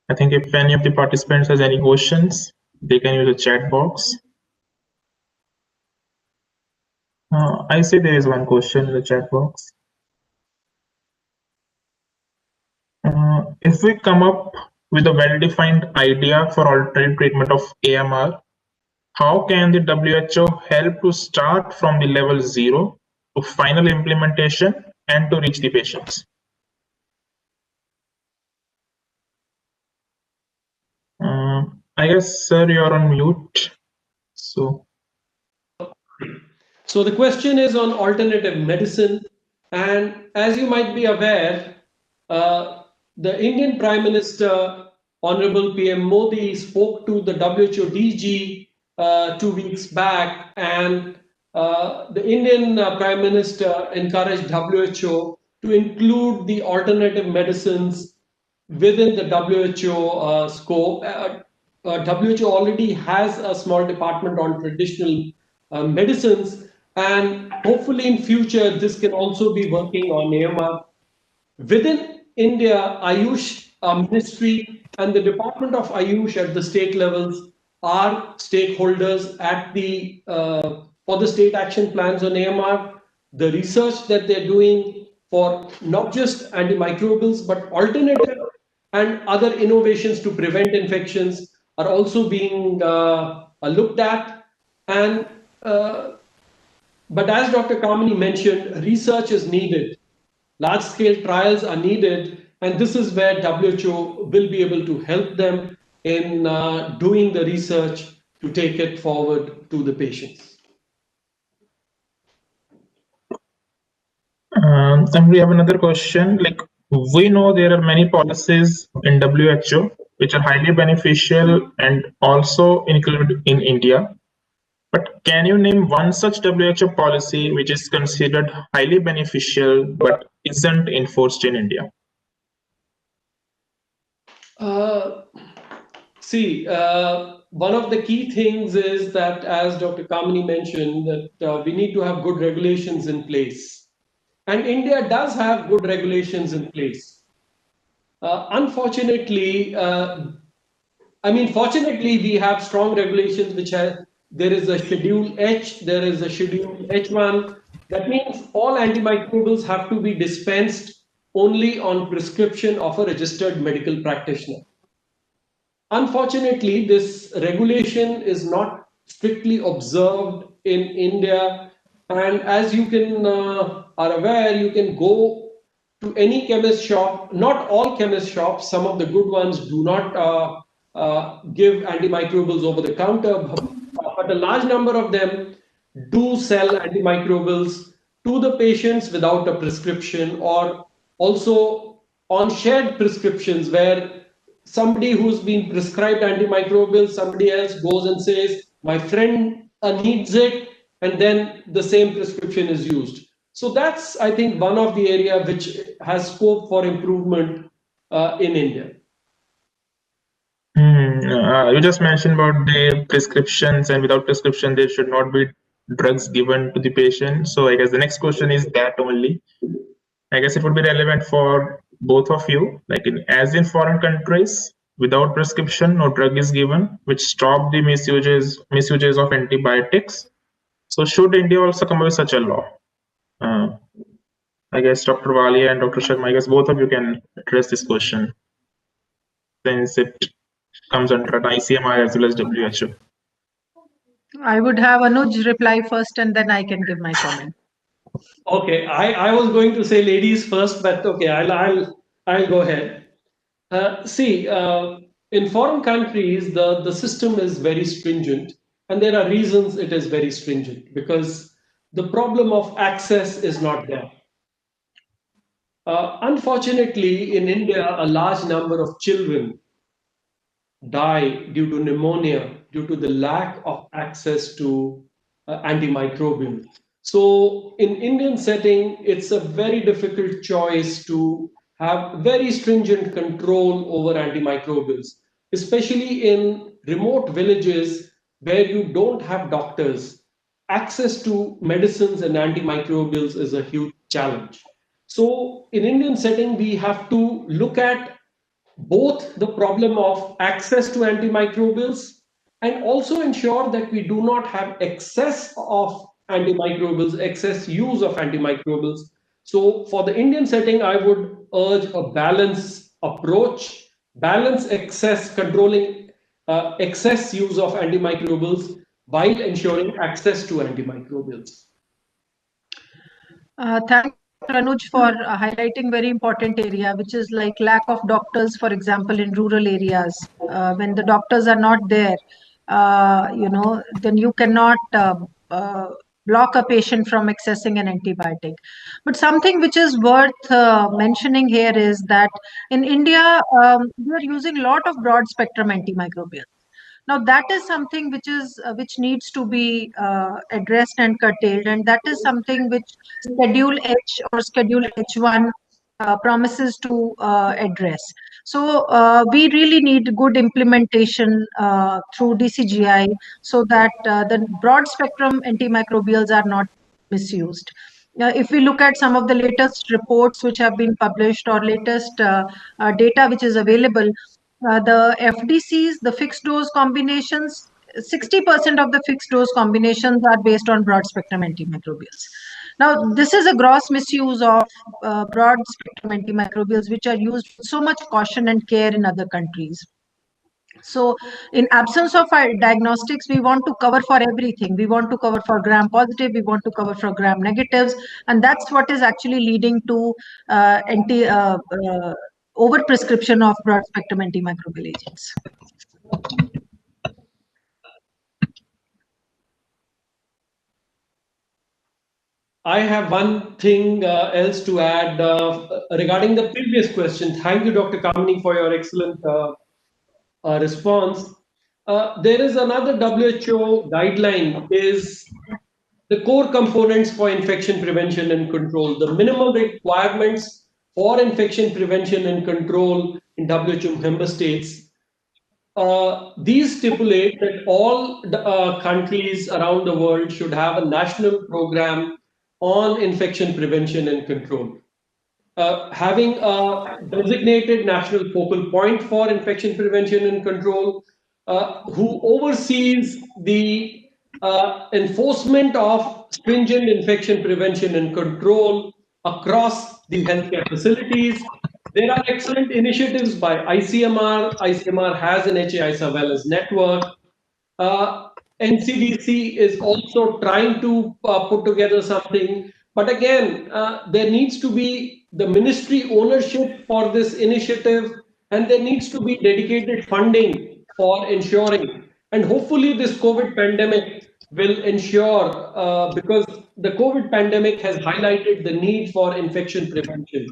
I think if any of the participants has any questions, they can use the chat box. I see there is one question in the chat box. If we come up with a well-defined idea for alternate treatment of AMR, how can the WHO help to start from the level 0 to final implementation and to reach the patients? I guess, sir, you're on mute. So the question is on alternative medicine. And as you might be aware, the Indian Prime Minister, Honorable PM Modi, spoke to the WHO DG 2 weeks back, and the Indian Prime Minister encouraged WHO to include the alternative medicines within the WHO scope. WHO already has a small department on traditional medicines, and hopefully in future this can also be working on AMR. Within India, Ayush Ministry and the Department of Ayush at the state levels are stakeholders at the for the state action plans on AMR. The research that they're doing for not just antimicrobials but alternative and other innovations to prevent infections are also being looked at. And but as Dr. Kamini mentioned, research is needed. Large-scale trials are needed, and this is where WHO will be able to help them in doing the research to take it forward to the patients. and we have another question. Like, we know there are many policies in WHO which are highly beneficial and also included in India. But can you name one such WHO policy which is considered highly beneficial but isn't enforced in India? One of the key things is that, as Dr. Kamini mentioned, that we need to have good regulations in place. And India does have good regulations in place. Unfortunately, fortunately, we have strong regulations which have, there is a Schedule H, there is a Schedule H1. That means all antimicrobials have to be dispensed only on prescription of a registered medical practitioner. Unfortunately, this regulation is not strictly observed in India. And as you can are aware, you can go to any chemist shop. Not all chemist shops, some of the good ones do not give antimicrobials over the counter, but a large number of them do sell antimicrobials to the patients without a prescription, or also on shared prescriptions where somebody who's been prescribed antimicrobials, somebody else goes and says, my friend needs it, and then the same prescription is used. So that's, I think, one of the area which has scope for improvement in India. You just mentioned about the prescriptions, and without prescription, there should not be drugs given to the patient. So I guess the next question is that only. I guess it would be relevant for both of you. Like as in foreign countries, without prescription, no drug is given, which stop the misuses of antibiotics. So should India also come up with such a law? I guess Dr. Walia and Dr. Sharma, I guess both of you can address this question, since it comes under ICMR as well as WHO. I would have Anuj reply first, and then I can give my comment. Okay, I was going to say ladies first, but okay, I'll go ahead. In foreign countries, the system is very stringent, and there are reasons it is very stringent, because the problem of access is not there. Unfortunately, in India, a large number of children die due to pneumonia, due to the lack of access to antimicrobial. So in Indian setting, it's a very difficult choice to have very stringent control over antimicrobials, especially in remote villages where you don't have doctors. Access to medicines and antimicrobials is a huge challenge. So in Indian setting, we have to look at both the problem of access to antimicrobials and also ensure that we do not have excess of antimicrobials, excess use of antimicrobials. So for the Indian setting, I would urge a balance approach, balance excess, controlling excess use of antimicrobials while ensuring access to antimicrobials. Thank you, Dr. Anuj, for highlighting very important area, which is like lack of doctors, for example, in rural areas. When the doctors are not there, then you cannot block a patient from accessing an antibiotic. But something which is worth mentioning here is that in India, we are using a lot of broad spectrum antimicrobials. Now that is something which needs to be addressed and curtailed, and that is something which Schedule H or Schedule H1 promises to address. So we really need good implementation through DCGI so that the broad spectrum antimicrobials are not misused. If we look at some of the latest reports which have been published or latest data which is available, the FDCs, the fixed dose combinations, 60% of the fixed dose combinations are based on broad spectrum antimicrobials. Now, this is a gross misuse of broad spectrum antimicrobials, which are used with so much caution and care in other countries. So in absence of our diagnostics, we want to cover for everything. We want to cover for gram positive, we want to cover for gram negatives, and that's what is actually leading to overprescription of broad spectrum antimicrobial agents. I have one thing else to add regarding the previous question. Thank you, Dr. Kamini, for your excellent response. There is another WHO guideline, is the core components for infection prevention and control. The minimum requirements for infection prevention and control in WHO member states. These stipulate that all countries around the world should have a national program on infection prevention and control. Having a designated national focal point for infection prevention and control, who oversees the enforcement of stringent infection prevention and control across the healthcare facilities. There are excellent initiatives by ICMR. ICMR has an HAI surveillance network. NCDC is also trying to put together something. But again, there needs to be the ministry ownership for this initiative, and there needs to be dedicated funding for ensuring. And hopefully this COVID pandemic will ensure, because the COVID pandemic has highlighted the need for infection prevention,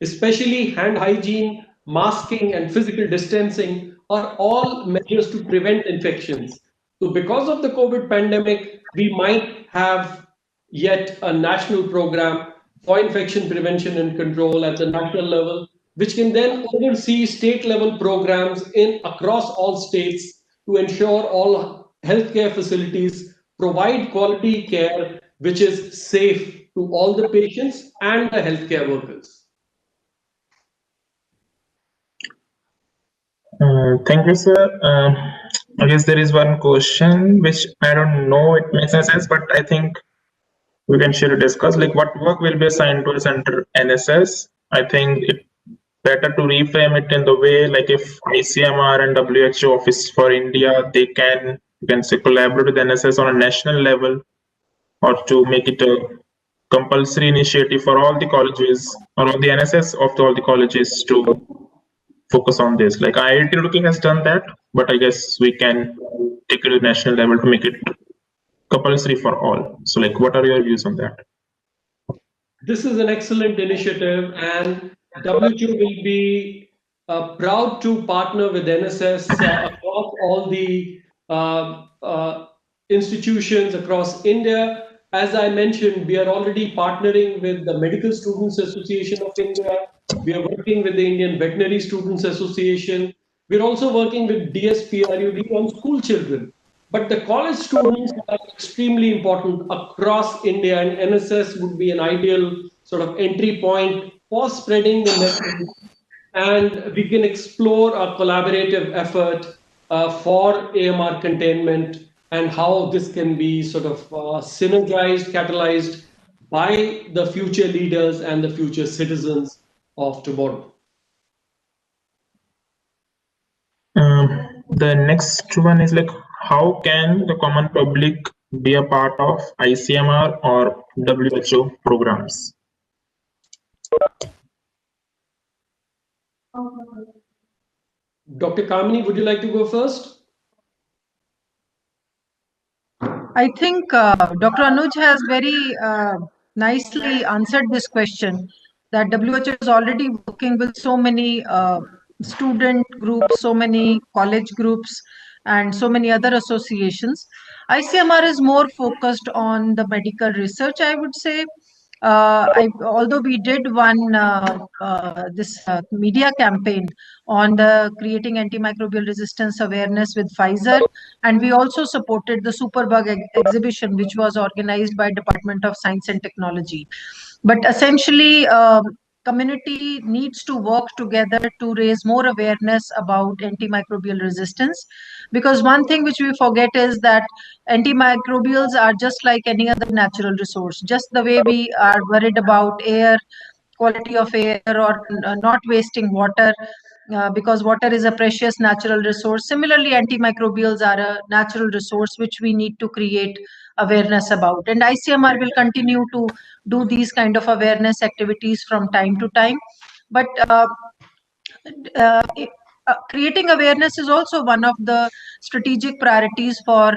especially hand hygiene, masking, and physical distancing are all measures to prevent infections. So because of the COVID pandemic, we might have yet a national program for infection prevention and control at the national level, which can then oversee state level programs across all states to ensure all healthcare facilities provide quality care which is safe to all the patients and the healthcare workers. Thank you, sir. I guess there is one question which I don't know it makes sense, but I think we can share to discuss, like what work will be assigned to us under NSS. I think it's better to reframe it in the way, like if ICMR and WHO Office for India, they can, you can say, collaborate with NSS on a national level, or to make it a compulsory initiative for all the colleges or all the NSS of all the colleges to focus on this. Like IIT Roorkee has done that, but I guess we can take it to the national level to make it compulsory for all. So like, what are your views on that? This is an excellent initiative, and WHO will be proud to partner with NSS across all the institutions across India. As I mentioned, we are already partnering with the Medical Students Association of India. We are working with the Indian Veterinary Students Association. We're also working with DSPRUD on school children. But the college students are extremely important across India, and NSS would be an ideal sort of entry point for spreading the message. And we can explore a collaborative effort for AMR containment and how this can be sort of synergized, catalyzed by the future leaders and the future citizens of tomorrow. The next one is like, how can the common public be a part of ICMR or WHO programs? Dr. Kamini, would you like to go first? I think Dr. Anuj has very nicely answered this question, that WHO is already working with so many student groups, so many college groups, and so many other associations. ICMR is more focused on the medical research, I would say. Although we did one this media campaign on the creating antimicrobial resistance awareness with Pfizer, and we also supported the Superbug exhibition, which was organized by Department of Science and Technology. But essentially, community needs to work together to raise more awareness about antimicrobial resistance, because one thing which we forget is that antimicrobials are just like any other natural resource. Just the way we are worried about air, quality of air, or not wasting water, because water is a precious natural resource. Similarly, antimicrobials are a natural resource which we need to create awareness about. And ICMR will continue to do these kind of awareness activities from time to time. But creating awareness is also one of the strategic priorities for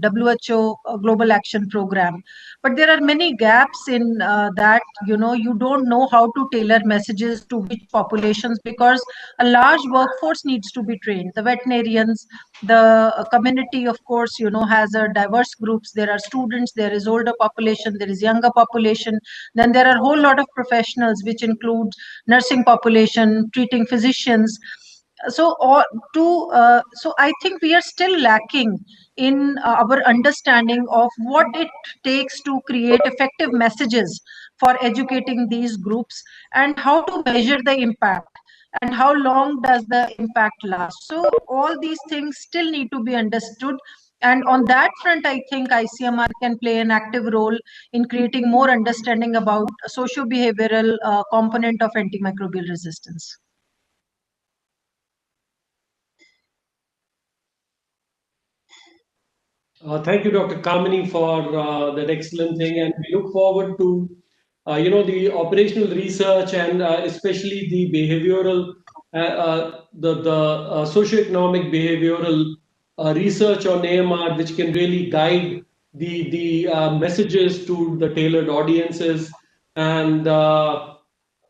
WHO Global Action Program. But there are many gaps in that. You don't know how to tailor messages to which populations, because a large workforce needs to be trained. The veterinarians, the community, of course, has a diverse groups. There are students, there is older population, there is younger population. Then there are a whole lot of professionals, which includes nursing population, treating physicians. So I think we are still lacking in our understanding of what it takes to create effective messages for educating these groups, and how to measure the impact, and how long does the impact last. So all these things still need to be understood. And on that front, I think ICMR can play an active role in creating more understanding about socio-behavioral component of antimicrobial resistance. Thank you, Dr. Kamini, for that excellent thing, and we look forward to the operational research, and especially the behavioral, the socioeconomic behavioral research on AMR, which can really guide the messages to the tailored audiences. And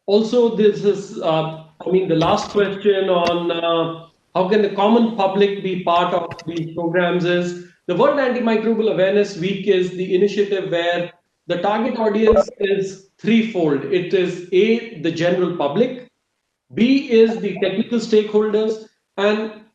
also, this is the last question on how can the common public be part of these programs is the World Antimicrobial Awareness Week is the initiative where the target audience is threefold. It is A, the general public, B is the technical stakeholders, and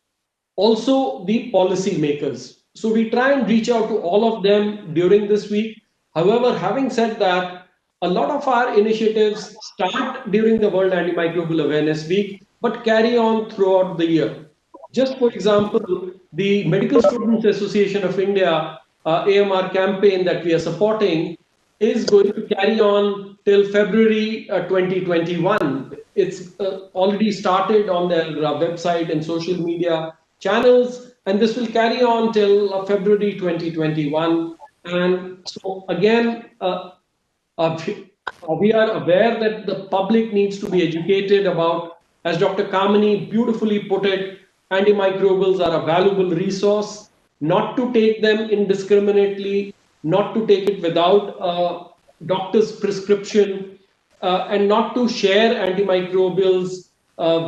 also the policy makers. So we try and reach out to all of them during this week. However, having said that, a lot of our initiatives start during the World Antimicrobial Awareness Week, but carry on throughout the year. Just for example, the Medical Students Association of India AMR campaign that we are supporting is going to carry on till February 2021. It's already started on their website and social media channels, and this will carry on till February 2021. And so again, we are aware that the public needs to be educated about, as Dr. Kamini beautifully put it, antimicrobials are a valuable resource, not to take them indiscriminately, not to take it without a doctor's prescription, and not to share antimicrobials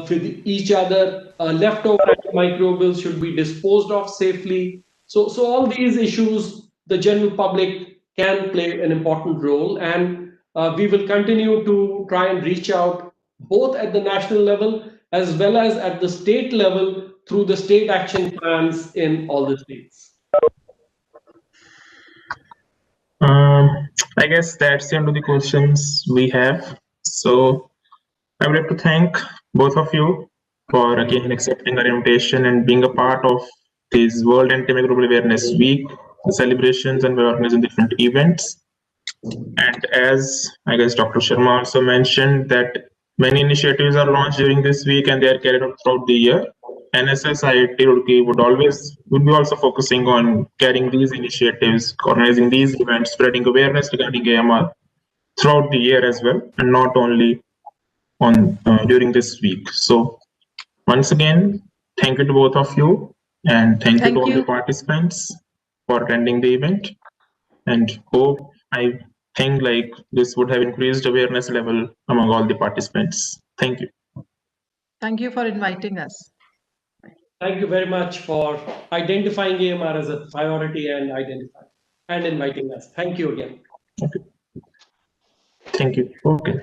with each other. Leftover antimicrobials should be disposed of safely. So all these issues, the general public can play an important role, and we will continue to try and reach out both at the national level as well as at the state level through the state action plans in all the states. I guess that's the end of the questions we have. So I would like to thank both of you for again accepting our invitation and being a part of this World Antimicrobial Awareness Week. celebrations and awareness in different events. And as I guess Dr. Sharma also mentioned that many initiatives are launched during this week and they are carried out throughout the year. NSS IIT Roorkee would be also focusing on carrying these initiatives, organizing these events, spreading awareness regarding AMR throughout the year as well, and not only on during this week. So once again, thank you to both of you, and thank you to all the participants for attending the event. And I think like this would have increased awareness level among all the participants. Thank you. Thank you for inviting us. Thank you very much for identifying AMR as a priority and inviting us. Thank you again. Okay. Thank you. Okay.